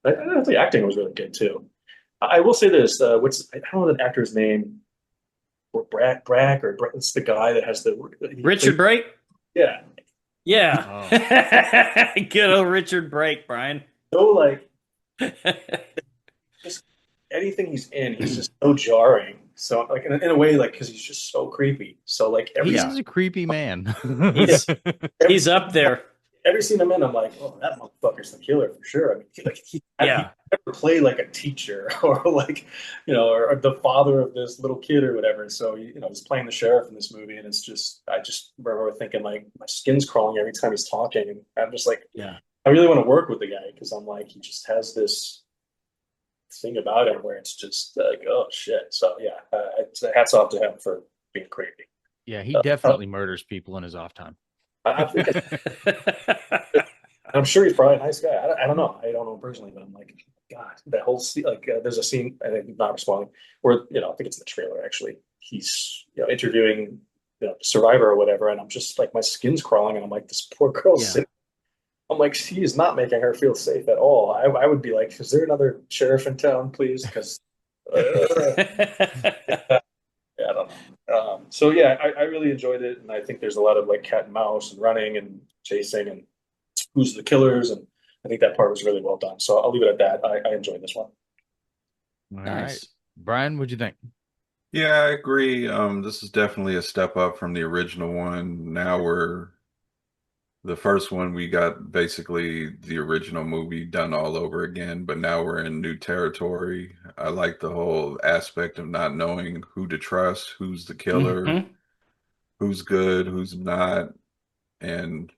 I thought the acting was really good too. I will say this: I don't know the actor's name, or Brack, or it's the guy that has the Richard Brake. Yeah, yeah. Good old Richard Brake, Brian. So like, just anything he's in, he's just so jarring. So like in a way, like because he's just so creepy. So like he's a creepy man. he's up there. Every scene I'm in, I'm like, oh, that motherfucker's the killer for sure. I mean, he never play like a teacher or like, or the father of this little kid or whatever. And so, he's playing the sheriff in this movie, and it's just, I just remember thinking like my skin's crawling every time he's talking, and I'm just like, I really want to work with the guy because I'm like, he just has this thing about him where it's just like, oh shit. So yeah, hats off to him for being creepy. Yeah, he definitely murders people in his off time. I'm sure he's probably a nice guy. I don't know. I don't know him personally, but I'm like, God, that whole scene. Like, there's a scene, I think, not responding, where I think it's in the trailer actually. He's interviewing Survivor or whatever, and I'm just like, my skin's crawling, and I'm like, this poor girl's sitting. I'm like, she is not making her feel safe at all. I would be like, is there another sheriff in town, please? Because I don't know. So yeah, I really enjoyed it, and I think there's a lot of like cat and mouse and running and chasing and who's the killers, and I think that part was really well done. So I'll leave it at that. I enjoyed this one. All right, Brian, what'd you think? Yeah, I agree. This is definitely a step up from the original one. Now the first one, we got basically the original movie done all over again, but now we're in new territory. I like the whole aspect of not knowing who to trust, who's the killer, who's good, who's not. And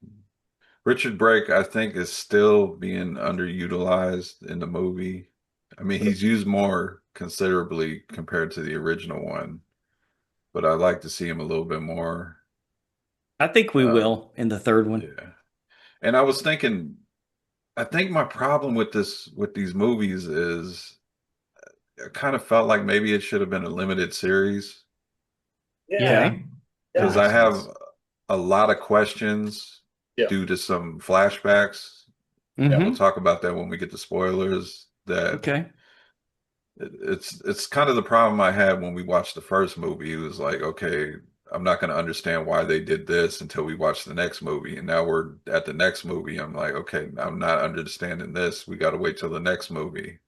Richard Brake, I think, is still being underutilized in the movie. I mean, he's used more considerably compared to the original one, but I'd like to see him a little bit more. I think we will in the third one. Yeah. And I was thinking, I think my problem with these movies is I kind of felt like maybe it should have been a limited series. Yeah. Because I have a lot of questions due to some flashbacks. Yeah, we'll talk about that when we get to spoilers. It's kind of the problem I had when we watched the first movie. It was like, okay, I'm not going to understand why they did this until we watch the next movie. And now we're at the next movie. I'm like, okay, I'm not understanding this. We got to wait till the next movie.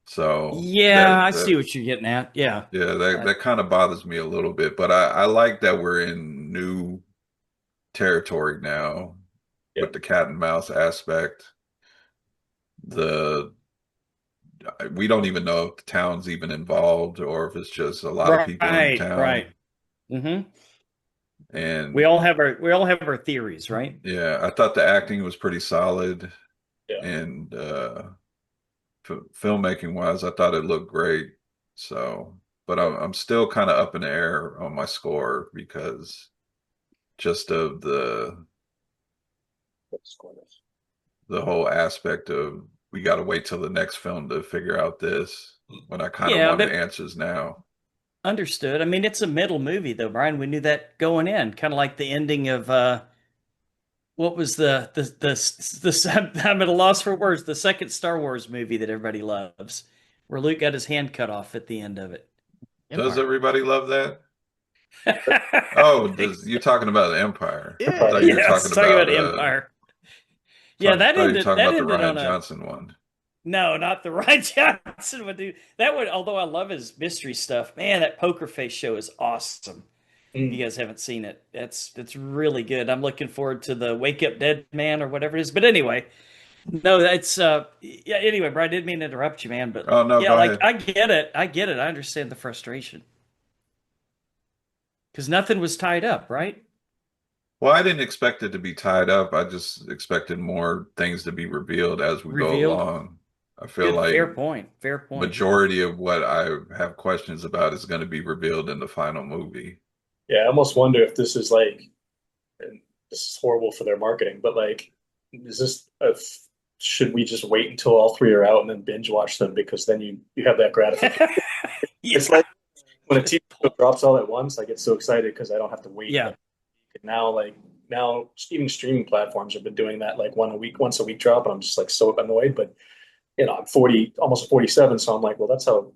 So I see what you're getting at. Yeah. Yeah, that kind of bothers me a little bit, but I like that we're in new territory now with the cat and mouse aspect. we don't even know if the town's even involved or if it's just a lot of people in the Right, town. right. Hmm. And We all have our theories, right? yeah, I thought the acting was pretty solid, Yeah. and filmmaking wise, I thought it looked great. So, but I'm still kind of up in the air on my score because just of the whole aspect of we got to wait till the next film to figure out this when I kind of Yeah, want the but answers now. understood. I mean, it's a middle movie though, Brian. We knew that going in, kind of like the ending of what was I'm at a loss for words. The second Star Wars movie that everybody loves, where Luke got his hand cut off at the end of it. Does Empire. everybody love that? I Oh, think you're talking about Empire. I Yeah. thought you were yes, talking talking about about Empire. Yeah, I that thought you were ended. talking That about the ended Ryan on a Johnson one. no, not the Ryan Johnson would do that. Would although I love his mystery stuff. Man, that Poker Face show is awesome. If you Mm. guys haven't seen it, that's really good. I'm looking forward to the Wake Up Dead Man or whatever it is. But anyway, no, that's yeah. Anyway, Brian, I didn't mean to interrupt you, man. But Oh no, yeah, go like ahead. I get it. I get it. I understand the frustration because nothing was tied up, right? Well, I didn't expect it to be tied up. I just expected more things to be revealed as we go Revealed. along. I feel Good, fair like point. Fair point. majority of what I have questions about is going to be revealed in the final movie. Yeah, I almost wonder if this is like, and this is horrible for their marketing, but like, is this a, should we just wait until all three are out and then binge watch them because then you have that gratification. Yeah. It's like when a TV show drops all at once, I get so excited because I don't have to wait. Yeah. Like, now, now, even streaming platforms have been doing that like once a week drop, and I'm just like so annoyed. But I'm 40, almost 47, so I'm like, well, that's how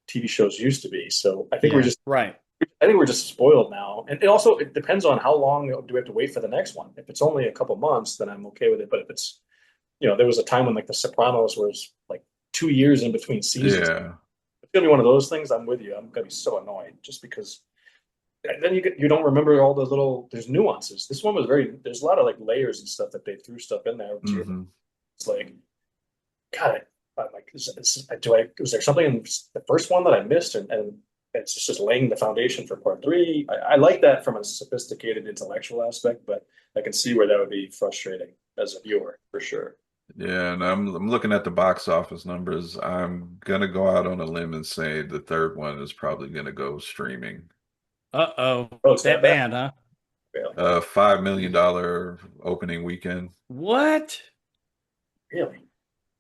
TV shows used to be. So I think Yeah. Right. I think we're just spoiled now, and it depends on how long do we have to wait for the next one. If it's only a couple months, then I'm okay with it. But if it's, there was a time when like The Sopranos was like 2 years in between seasons. Yeah. It's gonna be one of those things. I'm with you. I'm gonna be so annoyed just because then you don't remember all the little there's nuances. This one was there's a lot of like layers and stuff that they threw stuff in there. Mhm. It's like, God, I'm like, was there something in the first one that I missed? And it's just laying the foundation for part three. I like that from a sophisticated intellectual aspect, but I can see where that would be frustrating as a viewer for sure. Yeah, and I'm looking at the box office numbers. I'm gonna go out on a limb and say the third one is probably gonna go streaming. Uh-oh. Oh, it's That that bad? bad, huh? Really? $5 million opening weekend. What? Really?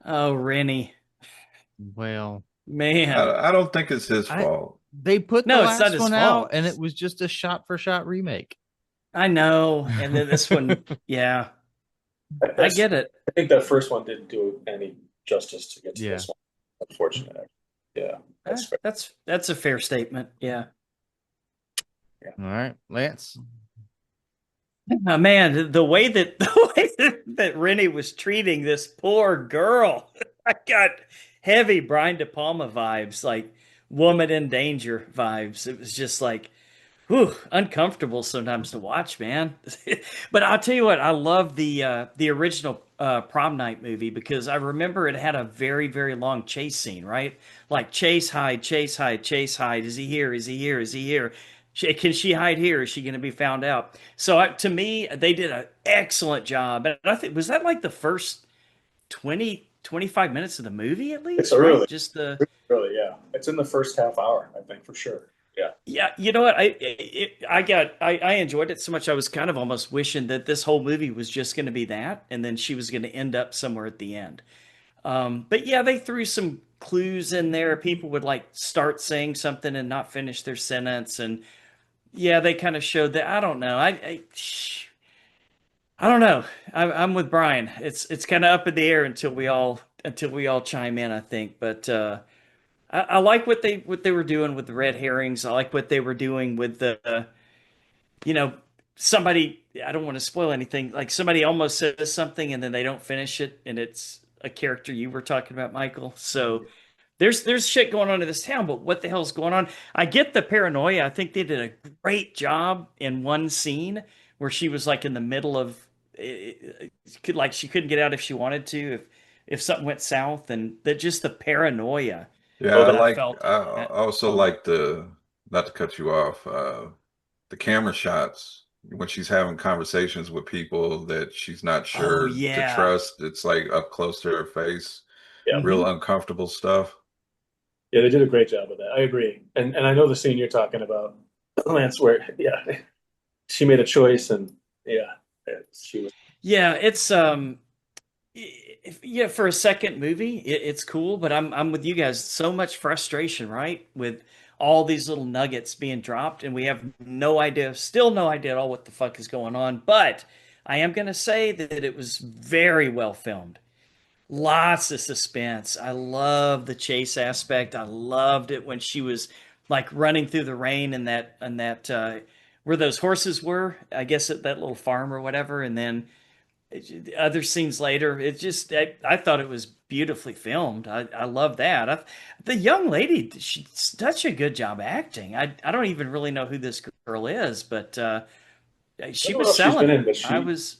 Oh, Rennie. Well, Man. I don't think it's his I- fault. they put No, the it's not last his one fault. out, and it was just a shot-for-shot remake. I know. And then this one, yeah. I get it. I think that first one didn't do any justice to get to Yeah. this one. Unfortunately. Yeah, that's fair. That's a fair statement. Yeah. All right, Lance. Man, the way that Rennie was treating this poor girl, I got heavy Brian De Palma vibes, like woman in danger vibes. It was just like, whew, uncomfortable sometimes to watch, man. But I'll tell you what, I love the original prom night movie because I remember it had a very, very long chase scene, right? Like chase, hide, chase, hide, chase, hide. Is he here? Is he here? Is he here? Can she hide here? Is she going to be found out? So to me, they did an excellent job. And I think was that like the first 20-25 minutes of the movie at least, It's early. right? Just the Really, yeah. It's in the first half hour, I think, for sure. Yeah. Yeah, you know what? I enjoyed it so much. I was kind of almost wishing that this whole movie was just going to be that, and then she was going to end up somewhere at the end. But yeah, they threw some clues in there. People would like start saying something and not finish their sentence, and yeah, they kind of showed that. I don't know. I don't know. I'm with Brian. It's kind of up in the air until we all chime in. I think, but. I like what they were doing with the red herrings. I like what they were doing with the, you know, somebody. I don't want to spoil anything. Like somebody almost says something and then they don't finish it, and it's a character you were talking about, Michael. So there's shit going on in this town, but what the hell's going on? I get the paranoia. I think they did a great job in one scene where she was like in the middle of, could like she couldn't get out if she wanted to. if something went south, and that just the paranoia Yeah, Oh, I that I like. felt. I also Oh, like the, not to cut you off, the camera shots when she's having conversations with people that she's not oh sure to yeah. trust. It's like up close to her face, yeah. real Hmm. uncomfortable stuff. Yeah, they did a great job of that. I agree. And I know the scene you're talking about, Lance, where yeah, she made a choice and yeah, she was Yeah, it's yeah, for a second movie, it's cool, but I'm with you guys. So much frustration, right? With all these little nuggets being dropped, and we have no idea, still no idea at all what the fuck is going on. But I am gonna say that it was very well filmed. Lots of suspense. I love the chase aspect. I loved it when she was like running through the rain and that where those horses were, I guess at that little farm or whatever, and then other scenes later. It just I thought it was beautifully filmed. I love that. The young lady, she such a good job acting. I don't even really know who this girl is, but I she don't know was what else she's selling been it. in, but I was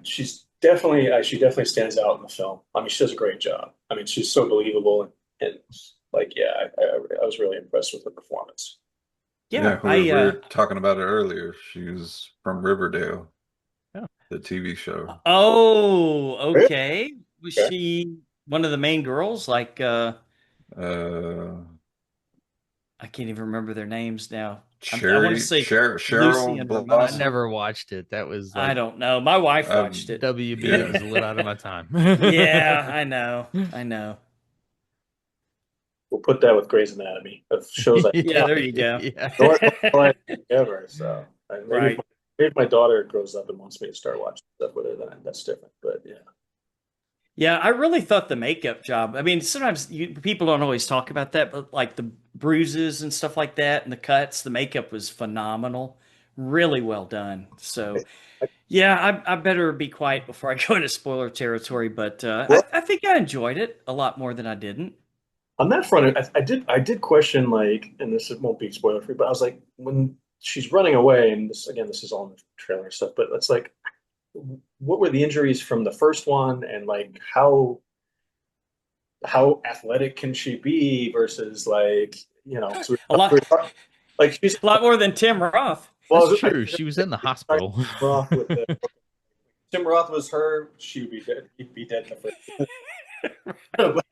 she definitely stands out in the film. I mean, she does a great job. I mean, she's so believable and like yeah, I was really impressed with her performance. Yeah, yeah. we were talking about it earlier. She was from Riverdale, the TV show. Oh, Really? okay. Was Okay. she one of the main girls? Like Uh, I can't even remember their names now. I want to say Lucy Cheryl and I Ramona. Blossom. never watched it. That was I like don't know. My wife watched it. WB. It was Yeah, a little out of my time. Yeah, I know. I know. We'll put that with Grey's Anatomy of shows I Yeah, there you go. Yeah. don't like ever. So Right. maybe if my daughter grows up and wants me to start watching stuff with her, then that's different. But yeah, Yeah, I really thought the makeup job. I mean, sometimes people don't always talk about that, but like the bruises and stuff like that and the cuts, the makeup was phenomenal. Really well done. So, yeah, I better be quiet before I go into spoiler territory, but well, I think I enjoyed it a lot more than I didn't. on that front, I did question like, and this won't be spoiler free, but I was like, when she's running away, and this again, this is all in the trailer and stuff, but it's like, what were the injuries from the first one, and like how athletic can she be versus like A lot, like she's a lot more than Tim Roth. well, That's true. She was in the hospital. Roth with the Tim Roth was her, she would be dead. He'd be dead in the first. but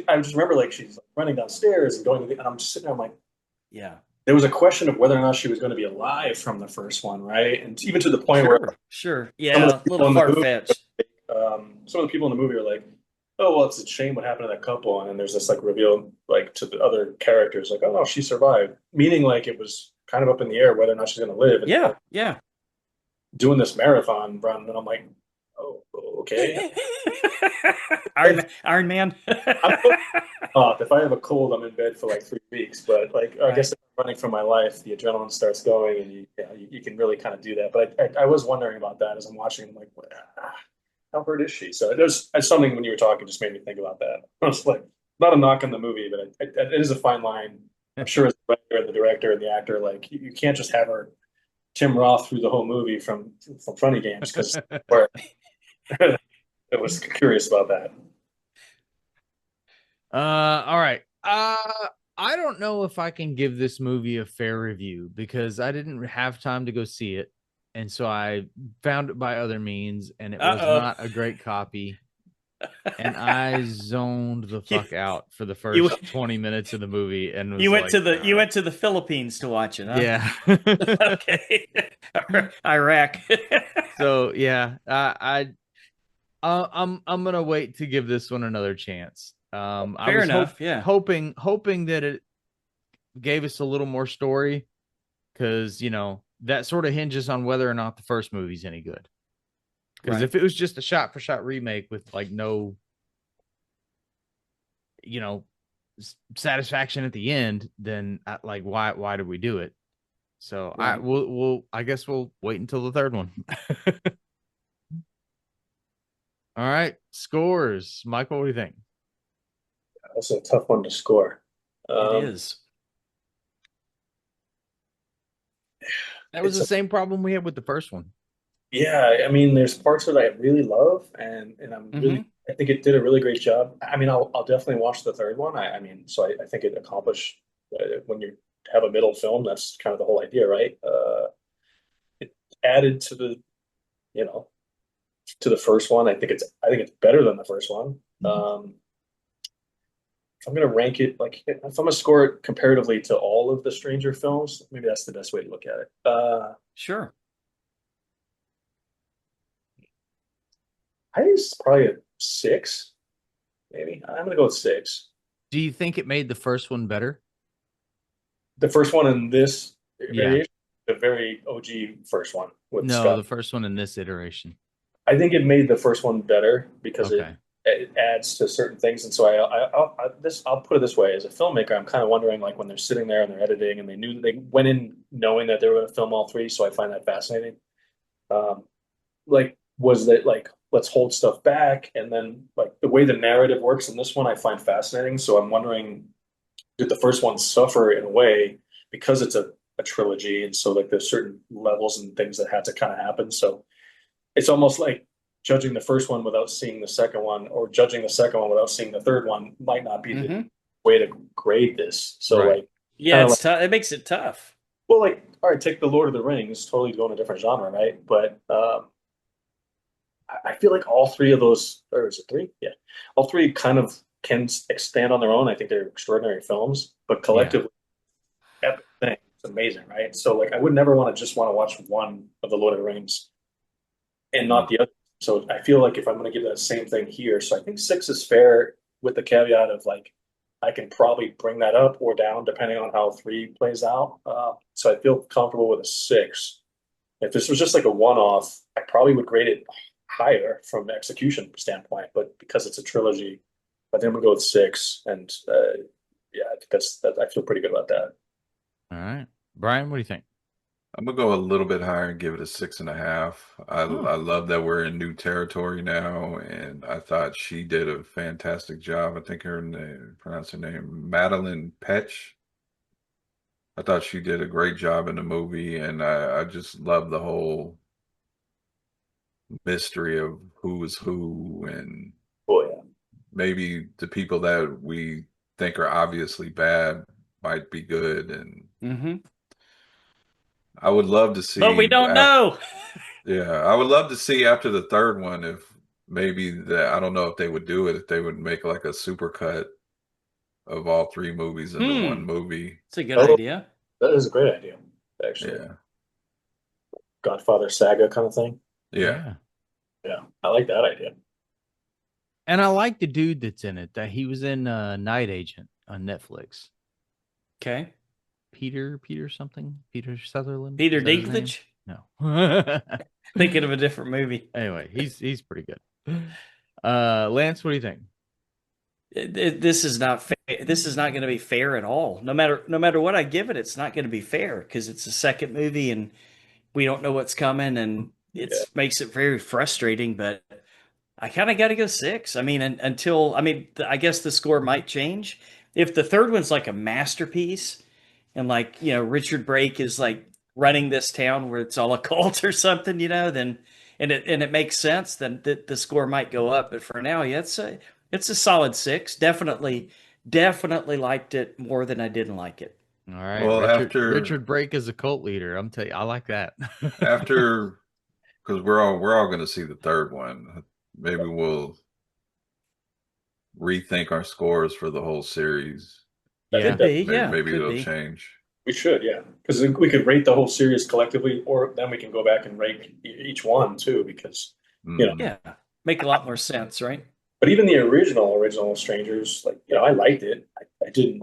I just remember like she's like running downstairs and going to the, and I'm just sitting there, I'm like, Yeah, there was a question of whether or not she was going to be alive from the first one, right? And even to the point where sure. some of Yeah, the a people little in the far movie, fetched. some of the people in the movie are like, "Oh, well, it's a shame what happened to that couple," and then there's this like reveal like to the other characters, like, "Oh no, she survived," meaning like it was kind of up in the air whether or not she's going to live. And Yeah, yeah. doing this marathon run, and I'm like, "Oh, okay." Iron Man. I'm if I have a cold, I'm in bed for like 3 weeks. But like, I guess Right. if I'm running for my life, the adrenaline starts going, and you can really kind of do that. But I was wondering about that as I'm watching. I'm like, how hurt is she? So there's something when you were talking just made me think about that. I was like, not a knock on the movie, but it is a fine line. I'm sure as the writer and the director and the actor, like you can't just have her Tim Roth through the whole movie from Funny Games because I was curious about that. All right. I don't know if I can give this movie a fair review because I didn't have time to go see it. And so I found it by other means, and it was Uh-oh. not a great copy. And I zoned the You- fuck out for the you- first 20 minutes of the movie and was You went like, to the you went to the Philippines to watch it, huh? yeah. Okay. Iraq. So yeah, I'm gonna wait to give this one another chance. I Fair was enough. Yeah. hoping that it gave us a little more story because that sort of hinges on whether or not the first movie's any good. Because Right. if it was just a shot for shot remake with like no, satisfaction at the end, then like why did we do it? So Right. I guess we'll wait until the third one. All right, scores, Michael. What do you think? That's a tough one to score. It is. That was It's the a- same problem we had with the first one. Yeah, I mean, there's parts that I really love, and I'm really Mhm. I think it did a really great job. I mean, I'll definitely watch the third one. I mean, so I think it accomplished when you have a middle film. That's kind of the whole idea, right? It added to the, you know, to the first one. I think it's better than the first one. If I'm gonna rank it, like if I'm gonna score it comparatively to all of the Stranger films, maybe that's the best way to look at it. Sure. I think it's probably a 6, maybe. I'm gonna go with 6. Do you think it made the first one better? The first one in this Yeah. variation, the very OG first one with No, Scott. the first one in this iteration. I think it made the first one better because Okay. it adds to certain things. And so I'll put it this way: as a filmmaker, I'm kind of wondering, like when they're sitting there and they're editing, and they went in knowing that they were going to film all three. So I find that fascinating. Like, was that like, let's hold stuff back, and then like the way the narrative works in this one, I find fascinating. So I'm wondering, did the first one suffer in a way because it's a trilogy, and so like there's certain levels and things that had to kind of happen. So it's almost like judging the first one without seeing the second one, or judging the second one without seeing the third one might not be the way to grade this. So Right. like, Yeah, it's tough. It makes it tough. well, like, all right, take the Lord of the Rings, totally go in a different genre, right? But I feel like all three of those, or is it three? Yeah, all three kind of can stand on their own. I think they're extraordinary films, but collectively, epic thing. It's amazing, right? So like, I would never want to watch one of the Lord of the Rings and not the other. So I feel like if I'm going to give that same thing here, so I think 6 is fair with the caveat of like, I can probably bring that up or down depending on how 3 plays out. So I feel comfortable with a 6. If this was just like a one-off, I probably would grade it higher from an execution standpoint, but because it's a trilogy, I think I'm gonna go with 6. And yeah, I think that. I feel pretty good about that. All right. Brian, what do you think? I'm gonna go a little bit higher and give it a 6.5. I love that we're in new territory now, and I thought she did a fantastic job. I think pronounce her name, Madeline Petch. I thought she did a great job in the movie, and I just love the whole mystery of who is who, and Oh yeah, maybe the people that we think are obviously bad might be good, and I would love to see. But we don't know. Yeah, I would love to see after the third one if maybe that, I don't know if they would do it, if they would make like a super cut of all 3 movies into one movie. It's a good idea. that is a great idea, actually. Yeah. Godfather saga kind of thing. Yeah. Yeah, I like that idea. And I like the dude that's in it. That he was in Night Agent on Netflix. Okay. Peter something? Peter Sutherland? Peter Is that his name? Dinklage? No. Thinking of a different movie. Anyway, he's pretty good. Lance, what do you think? This is not fair. This is not going to be fair at all. No matter what I give it, it's not going to be fair because it's a second movie and we don't know what's coming, and it makes it very frustrating. But I kind of got to go 6. I mean, I guess the score might change if the third one's like a masterpiece, and like Richard Brake is like running this town where it's all a cult or something, then and it makes sense. Then the score might go up. But for now, yeah, it's a solid 6. Definitely liked it more than I didn't like it. All right. Well, Richard Brake is a cult leader. I'm telling you, I like that. After, because we're all going to see the third one. Maybe we'll rethink our scores for the whole series. Yeah. Maybe it'll change. We should, yeah, because we could rate the whole series collectively, or then we can go back and rate each one too, because yeah, make a lot more sense, right? But even the original Strangers, like I liked it. I didn't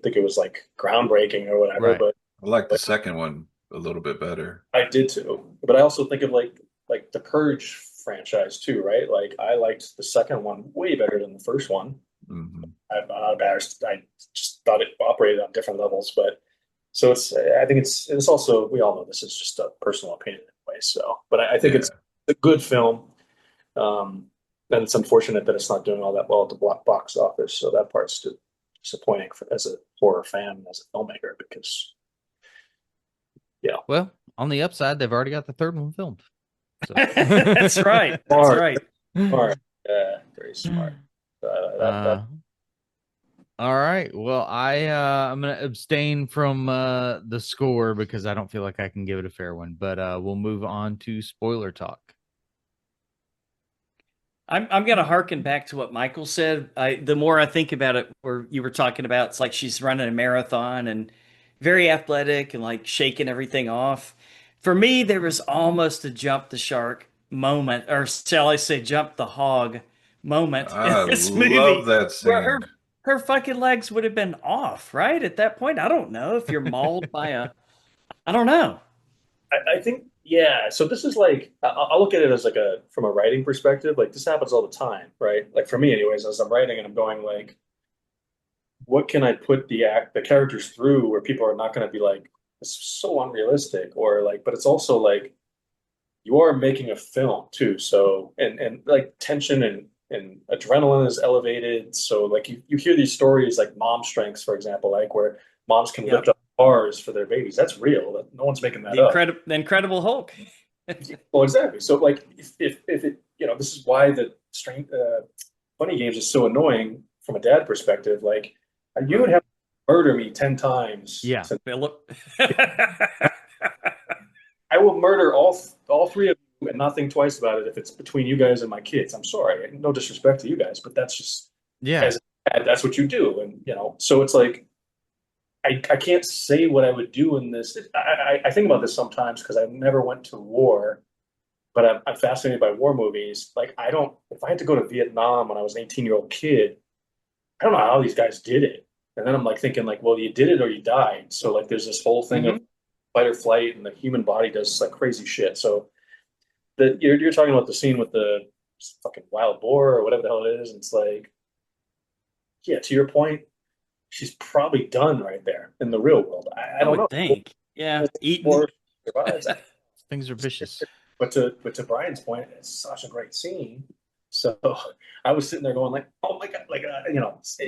think it was like groundbreaking or whatever, Right. but I like the second one a little bit better. I did too. But I also think of like the Purge franchise too, right? Like I liked the second one way better than the first one. I'm not embarrassed. I just thought it operated on different levels, but so I think it's also, we all know this is just a personal opinion anyway. So, but I think it's a good film. And it's unfortunate that it's not doing all that well at the box office. So that part's disappointing as a horror fan, as a filmmaker, because Well, on the upside, they've already got the third one filmed. So. That's right. That's right. All right. Yeah, very smart. Uh, all right. Well, I'm gonna abstain from the score because I don't feel like I can give it a fair one. But we'll move on to spoiler talk. I'm gonna harken back to what Michael said. The more I think about it, where you were talking about, it's like she's running a marathon and very athletic and like shaking everything off. For me, there was almost a jump the shark moment, or shall I say, jump the hog moment in I this love movie, that where scene. her fucking legs would have been off, right? At that point, I don't know if you're mauled by a, I don't know. I think, yeah. So this is like, I'll look at it as like from a writing perspective, like this happens all the time, right? Like for me, anyways, as I'm writing and I'm going like, what can I put the characters through where people are not going to be like, it's so unrealistic, or like, but it's also like you are making a film too, so and like tension and adrenaline is elevated. So like you hear these stories like mom strengths, for example, like where moms can lift Yep. up bars for their babies. That's real. No one's making that up. The Incredible Hulk. Well, exactly. So like if it, this is why the funny games is so annoying from a dad perspective. Like you would have to murder me 10 times. Yeah. Philip. I will murder all three of you and not think twice about it if it's between you guys and my kids. I'm sorry. No disrespect to you guys, but that's just Yeah. as a dad, that's what you do. And so it's like I can't say what I would do in this. I think about this sometimes because I never went to war, but I'm fascinated by war movies. Like I don't, if I had to go to Vietnam when I was an 18-year-old kid, I don't know how these guys did it. And then I'm like thinking like, well, you did it or you died. So like there's this whole thing of fight or flight, and the human body does like crazy shit. So you're talking about the scene with the fucking wild boar or whatever the hell it is. And it's like, yeah, to your point, she's probably done right there in the real world. I don't would know. think. Yeah. Eating. Or survives. Things are vicious. But to Brian's point, it's such a great scene. So I was sitting there going like, oh my God, like,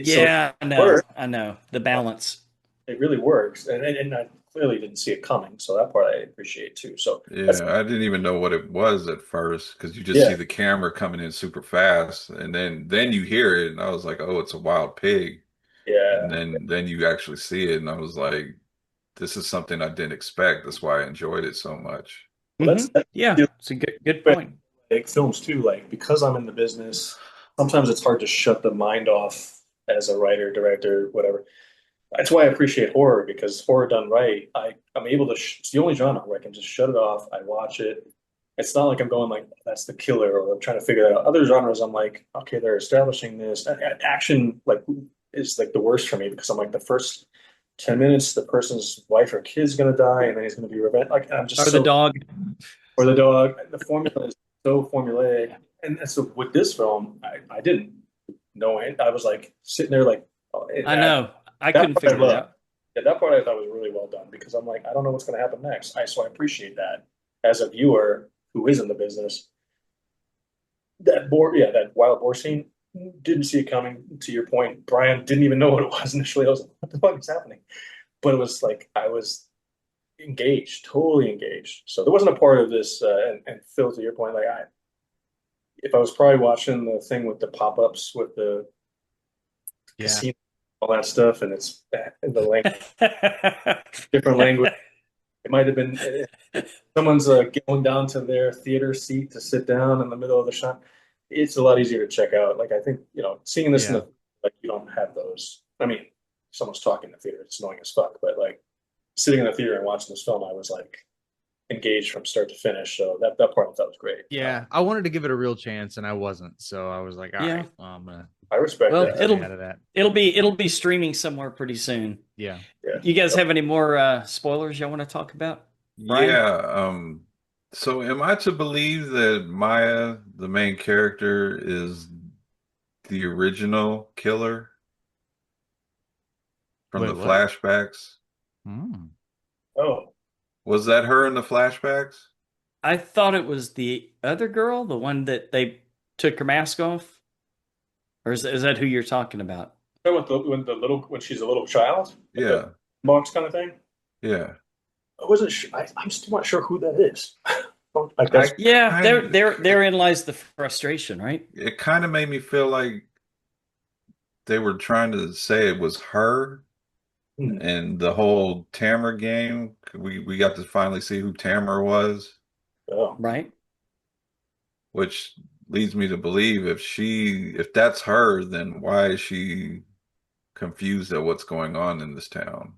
Yeah, so I know. The balance. it really works. And I clearly didn't see it coming. So that part I appreciate too. So Yeah, I didn't even know what it was at first because you just yeah, see the camera coming in super fast, and then you hear it, and I was like, "Oh, it's a wild pig." And yeah. then you actually see it, and I was like, "This is something I didn't expect." That's why I enjoyed it so much. Well, that's Yeah, it's a good point. big films too. Like because I'm in the business, sometimes it's hard to shut the mind off as a writer, director, whatever. That's why I appreciate horror because horror done right, I'm able to. It's the only genre where I can just shut it off. I watch it. It's not like I'm going like that's the killer or I'm trying to figure that out. Other genres, I'm like, okay, they're establishing this. Action like is like the worst for me because I'm like the first 10 minutes, the person's wife or kid's gonna die, and then he's gonna be revenge. Like I'm just Or the dog. or the dog. The formula is so formulaic, and so with this film, I didn't know it. I was like sitting there like, oh, I know. I that couldn't part I figure it love. out. Yeah, that part I thought was really well done because I'm like, I don't know what's going to happen next. So I appreciate that as a viewer who is in the business. That boar, yeah, that wild boar scene, didn't see it coming. To your point, Brian didn't even know what it was initially. I was like, what the fuck is happening? But it was like I was engaged, totally engaged. So there wasn't a part of this. And Phil, to your point, like if I was probably watching the thing with the pop-ups with the Yeah. casino, all that stuff, and it's in the language, different language. It might have been someone's going down to their theater seat to sit down in the middle of the shot. It's a lot easier to check out. Like I think seeing this in Yeah. the like you don't have those. I mean, if someone's talking in the theater, it's annoying as fuck. But like sitting in the theater and watching this film, I was like engaged from start to finish. So that part I thought was great. Yeah. I wanted to give it a real chance and I wasn't. So I was like, all Yeah. right, well, I'm gonna I respect Well, that. it'll- out of that. it'll be streaming somewhere pretty soon. Yeah. You guys have any more spoilers y'all want to talk about? Brian? Yeah, so am I to believe that Maya, the main character, is the original killer from Wait, the what? flashbacks? Hmm. Oh, Was that her in the flashbacks? I thought it was the other girl, the one that they took her mask off. Or is that who you're talking about? when she's a little child, Yeah, box kind of thing. yeah. I wasn't sure. I'm still not sure who that is. Like that's Yeah, Kind- therein lies the frustration, right? It kind of made me feel like they were trying to say it was her hmm. and the whole Tamara game. We got to finally see who Tamara was, Oh. Right. which leads me to believe if that's her, then why is she confused at what's going on in this town?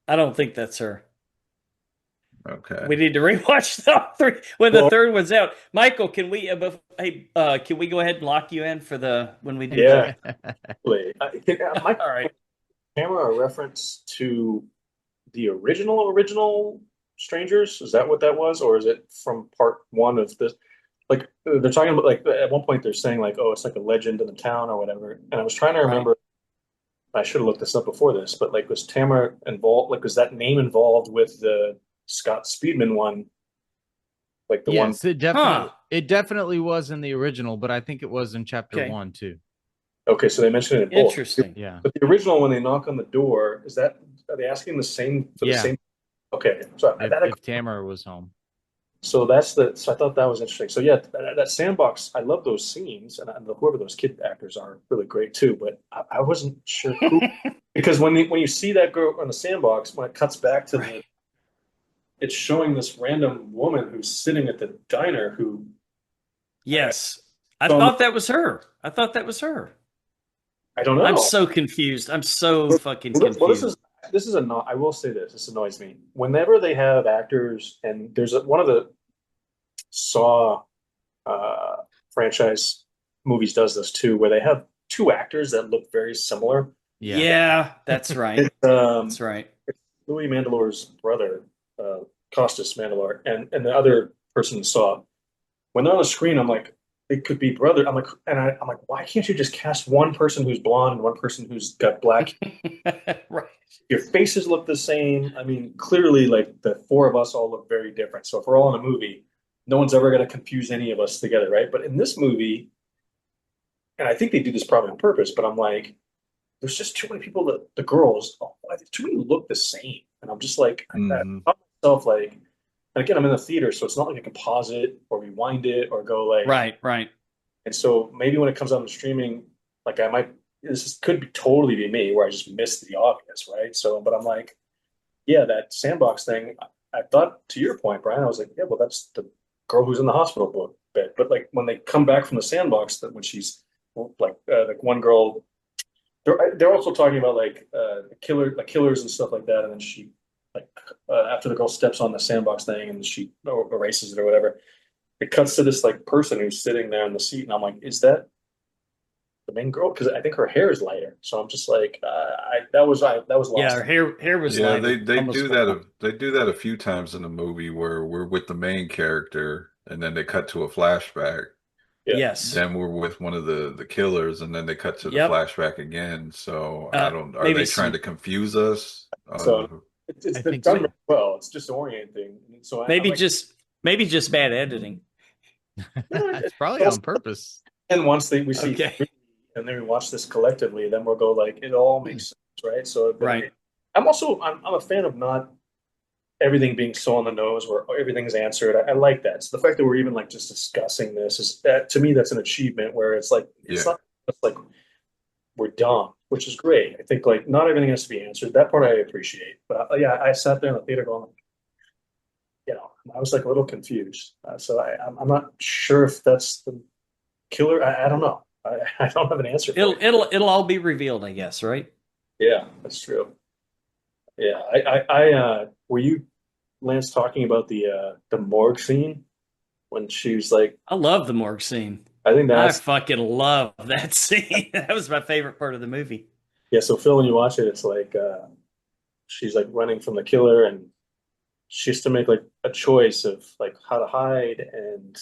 I don't think that's her. Okay. We need to rewatch the three when the Well- third one's out. Michael, can we? Can we go ahead and lock you in for the when we do? Yeah. Really. My All right. camera a reference to the original Strangers? Is that what that was, or is it from part one of this? Like they're talking about, like at one point they're saying like, oh, it's like a legend in the town or whatever. And I was trying to remember. I should have looked this up before this, but like, was Tamara involved? Like, was that name involved with the Scott Speedman one? Like the one. Yes, it definitely was in the original, but I think it was in chapter Okay. 1 too. Okay, so they mentioned it in both. Interesting. Yeah. But the original, when they knock on the door, are they asking the same for the Yeah. same? Okay, so If Tamara was home. so I thought that was interesting. So yeah, that sandbox, I love those scenes, and whoever those kid actors are really great too. But I wasn't sure who, because when you see that girl on the sandbox, when it cuts back to Right. it's showing this random woman who's sitting at the diner who Yes, I So- thought that was her. I thought that was her. I don't know. I'm so confused. I'm so fucking confused. Well, this is I will say this annoys me. Whenever they have actors, and there's one of the Saw franchise movies does this too, where they have two actors that look very similar. Yeah, that's right. It's, That's right. Louis Mandalore's brother, Costas Mandalore, and the other person Saw. When they're on the screen, I'm like, it could be brother. I'm like, why can't you just cast one person who's blonde and one person who's got black? Right. Your faces look the same. I mean, clearly, like the four of us all look very different. So if we're all in a movie, no one's ever going to confuse any of us together, right? But in this movie, and I think they do this probably on purpose, but I'm like, there's just too many people that the girls, too many look the same, and I'm just like, Mhm. I myself like, and again, I'm in the theater, so it's not like I can pause it or rewind it or go like, Right. and so maybe when it comes out on streaming, like could be totally be me where I just missed the obvious, right? So, but I'm like, yeah, that sandbox thing. I thought, to your point, Brian, I was like, yeah, well, that's the girl who's in the hospital bed. But like when they come back from the sandbox, that when she's like one girl, they're also talking about like killers and stuff like that, and then she like after the girl steps on the sandbox thing and she erases it or whatever, it cuts to this like person who's sitting there in the seat, and I'm like, is that the main girl? Because I think her hair is lighter, so I'm just like, that was lost. Yeah, her hair was Yeah, lighter, they almost do purple. that. They do that a few times in the movie where we're with the main character, and then they cut to a flashback. Yeah. Yes. Then we're with one of the killers, and then they cut to the Yep. flashback again. So I don't. Are maybe they trying to confuse us? So it's I done think so. very well. It's disorienting. So maybe I'm like, just bad editing. It's probably on purpose. and once we see Okay. three, and then we watch this collectively, then we'll go like, it all makes sense, right? So then Right. I'm a fan of not everything being so on the nose where everything's answered. I like that. So the fact that we're even like just discussing this is that, to me, that's an achievement where it's like, it's Yeah. not just like we're dumb, which is great. I think like not everything has to be answered. That part I appreciate. But yeah, I sat there in the theater going, I was like a little confused. So I'm not sure if that's the killer. I don't know. I don't have an answer. For it. It'll all be revealed, I guess, right? Yeah, that's true. Yeah, I were you, Lance, talking about the morgue scene when she was like, I love the morgue scene. I think I that's fucking love that scene. That was my favorite part of the movie. yeah. So Phil, when you watch it, it's like she's like running from the killer, and she has to make like a choice of like how to hide, and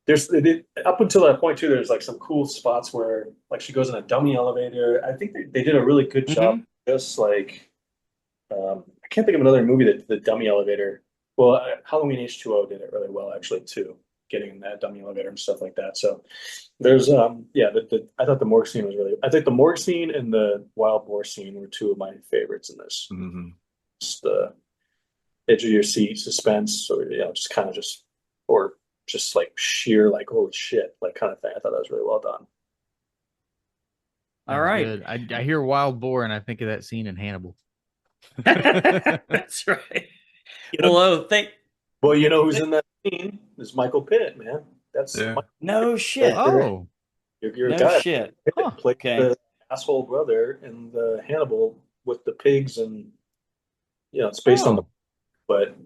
there's up until that point too. There's like some cool spots where like she goes in a dummy elevator. I think they did a really good job. Just like I can't think of another movie that the dummy elevator. Well, Halloween H2O did it really well actually too, getting in that dummy elevator and stuff like that. So there's I thought the morgue scene was really. I think the morgue scene and the wild boar scene were two of my favorites in this. Mhm. just the edge of your seat suspense, or or just like sheer like holy shit like kind of thing. I thought that was really well done. All Sounds right. good. I hear wild boar and I think of that scene in Hannibal. That's right. You know, Well, thank. well, you know who's in that scene is Michael Pitt, man. That's Yeah. No shit. Oh, your No guy. shit. Pitt Huh. played Okay. the asshole brother in the Hannibal with the pigs, and it's based on the. oh. But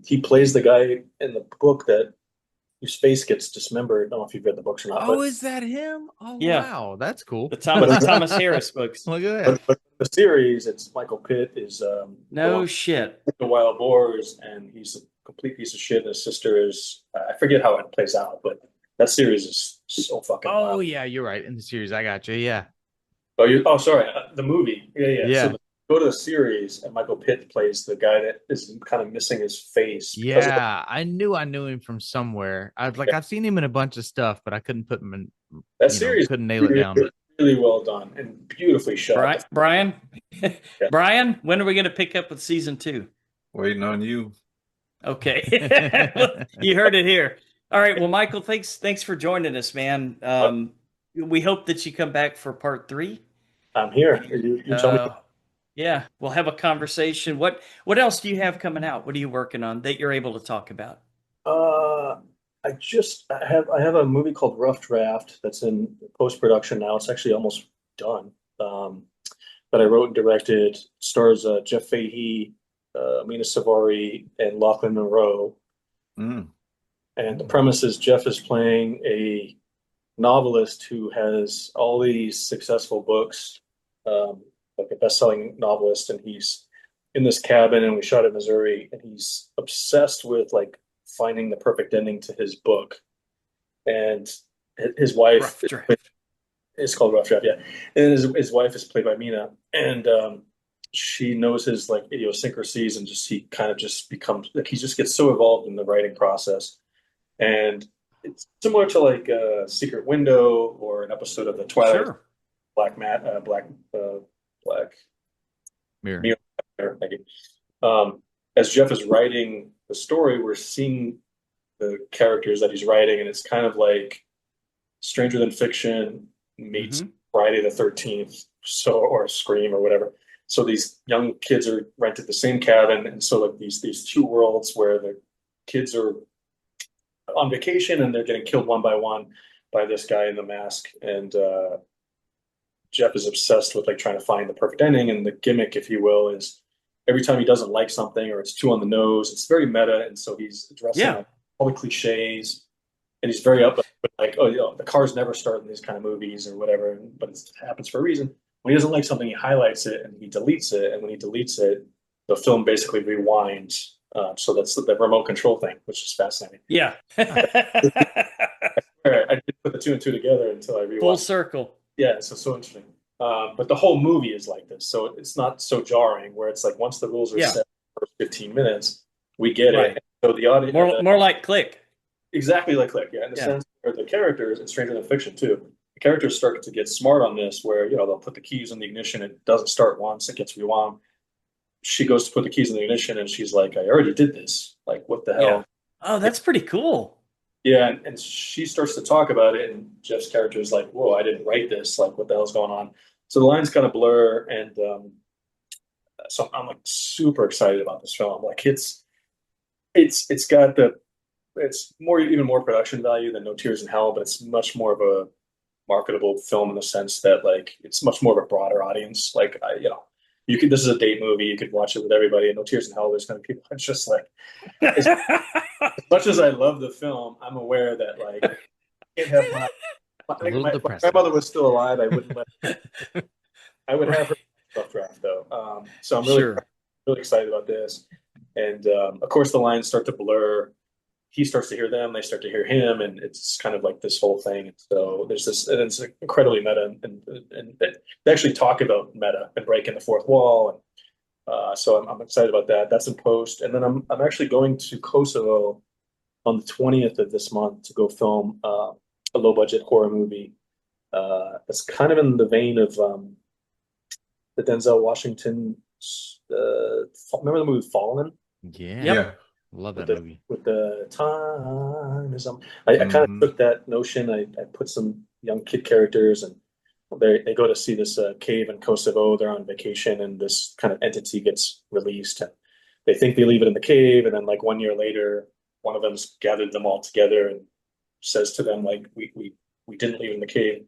he plays the guy in the book that whose face gets dismembered. I don't know if you've read the books or not, Oh, but is that him? Oh, Yeah. wow. That's cool. The But- Thomas Harris books. Look at that. but the series, it's Michael Pitt is the No one shit. with the wild boars, and he's a complete piece of shit. And his sister is I forget how it plays out, but that series is so fucking. Oh, wild. yeah, you're right. In the series, I got you. Yeah. Oh, sorry, the movie. Yeah. Yeah. So go to the series, and Michael Pitt plays the guy that is kind of missing his face. because of the- Yeah. I knew him from somewhere. I was like, I've seen him in a bunch of stuff, but I couldn't put him in, that series couldn't nail it down. really well done and beautifully shot. Brian. Brian, when are we going to pick up with season 2? Waiting on you. Okay. Well, you heard it here. All right. Well, Michael, thanks for joining us, man. We hope that you come back for part 3. I'm here. You tell me. Yeah, we'll have a conversation. What else do you have coming out? What are you working on that you're able to talk about? I have a movie called Rough Draft that's in post-production now. It's actually almost done. That I wrote and directed. Stars Jeff Fahey, Mina Savari, and Lachlan Monroe. Mm. And the premise is Jeff is playing a novelist who has all these successful books, like a best-selling novelist, and he's in this cabin, and we shot in Missouri, and he's obsessed with like finding the perfect ending to his book. And his wife Rough Draft. it's called Rough Draft, yeah. And his wife is played by Mina, and she knows his like idiosyncrasies, and he kind of just becomes like he just gets so involved in the writing process. And it's similar to like a Secret Window or an episode of the Twilight Sure. Black Mirror. Mirror. Thank you. As Jeff is writing the story, we're seeing the characters that he's writing, and it's kind of like Stranger Than Fiction meets Friday the 13th, or Scream or whatever. So these young kids are rented the same cabin, and so like these two worlds where the kids are on vacation and they're getting killed one by one by this guy in the mask, and Jeff is obsessed with like trying to find the perfect ending, and the gimmick, if you will, is every time he doesn't like something or it's too on the nose, it's very meta, and so he's addressing all the cliches, and he's very up with like, oh, the cars never start in these kind of movies or whatever, but it happens for a reason. When he doesn't like something, he highlights it and he deletes it, and when he deletes it, the film basically rewinds. So that's the remote control thing, which is fascinating. Yeah. I didn't put the 2 and 2 together until I rewatched. Full circle. Yeah, so interesting. But the whole movie is like this, so it's not so jarring. Where it's like once the rules are set for 15 minutes, we get Right. it. So the audience More like Click. exactly like Click, yeah. In the sense where the characters in Stranger Than Fiction too, the characters start to get smart on this, where they'll put the keys in the ignition. It doesn't start once; it gets rewound. She goes to put the keys in the ignition, and she's like, "I already did this. Like, what the hell?" Yeah. Oh, that's pretty cool. Yeah, and she starts to talk about it, and Jeff's character is like, "Whoa, I didn't write this. Like, what the hell's going on?" So the lines kind of blur, and so I'm like super excited about this film. Like, it's got even more production value than No Tears in Hell, but it's much more of a marketable film in the sense that like it's much more of a broader audience. Like, this is a date movie. You could watch it with everybody. And No Tears in Hell, there's going to be people that's just like, as much as I love the film, I'm aware that like I can't have my grandmother was still alive. I wouldn't I would have her Rough Draft though. So I'm really excited about this. And of course the lines start to blur. He starts to hear them, they start to hear him, and it's kind of like this whole thing. And so there's this, and it's incredibly meta, and they actually talk about meta and breaking the fourth wall. And so I'm excited about that. That's in post, and then I'm actually going to Kosovo on the 20th of this month to go film a low budget horror movie. That's kind of in the vein of the Denzel Washington remember the movie Fallen Yeah. Yep. Yeah. Love with that the movie. with the time is I kind of Mhm. took that notion. I put some young kid characters, and they go to see this cave in Kosovo. They're on vacation, and this kind of entity gets released, and they think they leave it in the cave, and then like 1 year later, one of them's gathered them all together and says to them like, we didn't leave it in the cave.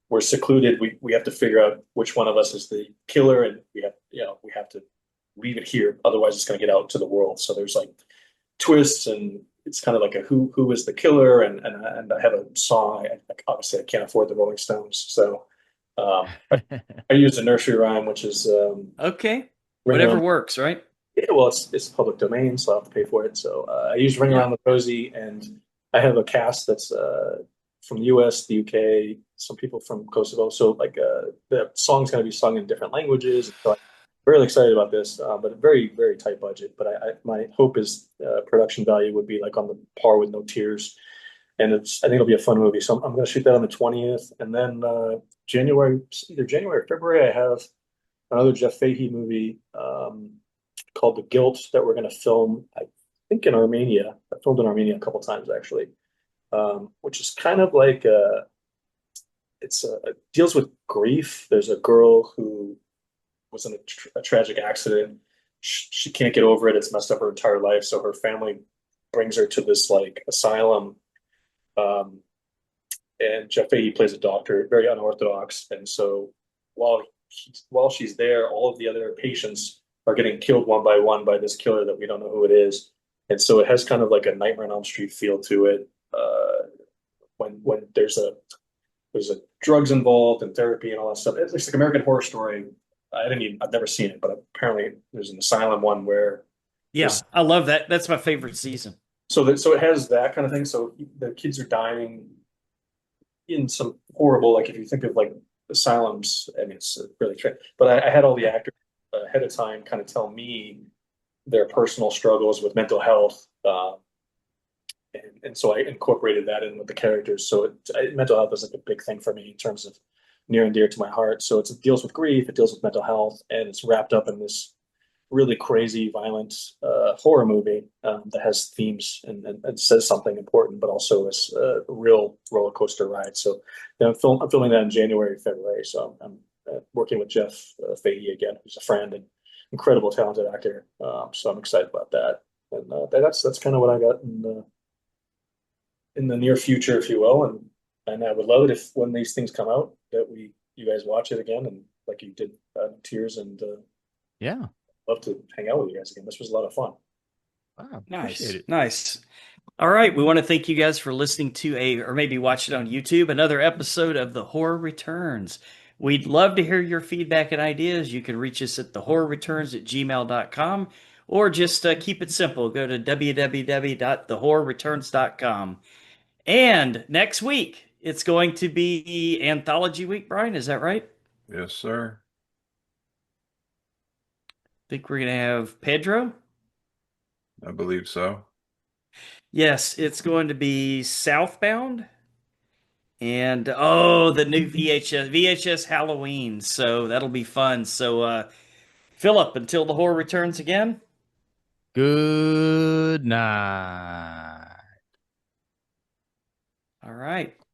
We're secluded. We have to figure out which one of us is the killer, and we have to leave it here. Otherwise, it's going to get out to the world. So there's like twists, and it's kind of like a who is the killer, and I have a song. Obviously, I can't afford the Rolling Stones, so I used a nursery rhyme, which is Okay. Ring Whatever Around. works, right? Yeah, well, it's public domain, so I have to pay for it. So I used Ring Yeah. Around the Rosie, and I have a cast that's from the U.S., the U.K., some people from Kosovo. So like the song's going to be sung in different languages. So I'm really excited about this, but a very very tight budget. But my hope is production value would be like on the par with No Tears, and I think it'll be a fun movie. So I'm going to shoot that on the 20th, and then either January or February, I have another Jeff Fahey movie called The Guilt that we're going to film. I think in Armenia. I filmed in Armenia a couple times actually, which is kind of like it deals with grief. There's a girl who was in a tragic accident. She can't get over it. It's messed up her entire life. So her family brings her to this like asylum. Um, and Jeff Fahey plays a doctor, very unorthodox. And so while while she's there, all of the other patients are getting killed one by one by this killer that we don't know who it is. And so it has kind of like a Nightmare on Elm Street feel to it. When there's a drugs involved and therapy and all that stuff. It's like American Horror Story. I've never seen it, but apparently there's an asylum one where Yeah, this, I love that. That's my favorite season. so it has that kind of thing. So the kids are dying in some horrible, like if you think of like asylums, I mean, it's really strange. But I had all the actors ahead of time kind of tell me their personal struggles with mental health. And so I incorporated that in with the characters. So mental health is like a big thing for me in terms of near and dear to my heart. So it deals with grief, it deals with mental health, and it's wrapped up in this really crazy, violent horror movie that has themes and says something important, but also is a real roller coaster ride. So I'm filming that in January, February. So I'm working with Jeff Fahey again, who's a friend and incredible, talented actor. So I'm excited about that. And that's kind of what I got in the near future, if you will. And I would love it if when these things come out that you guys watch it again and like you did Tears and Yeah. love to hang out with you guys again. This was a lot of fun. Wow. Nice. Appreciate it. Nice. All right. We want to thank you guys for listening to or maybe watch it on YouTube, another episode of The Horror Returns. We'd love to hear your feedback and ideas. You can reach us at thehorrorreturns@gmail.com or just keep it simple. Go to www.thehorrorreturns.com. And next week, it's going to be Anthology Week, Brian. Is that right? Yes, sir. Think we're going to have Pedro? I believe so. Yes, it's going to be Southbound and the new VHS Halloween. So that'll be fun. So Philip, until the horror returns again. Good night. All right.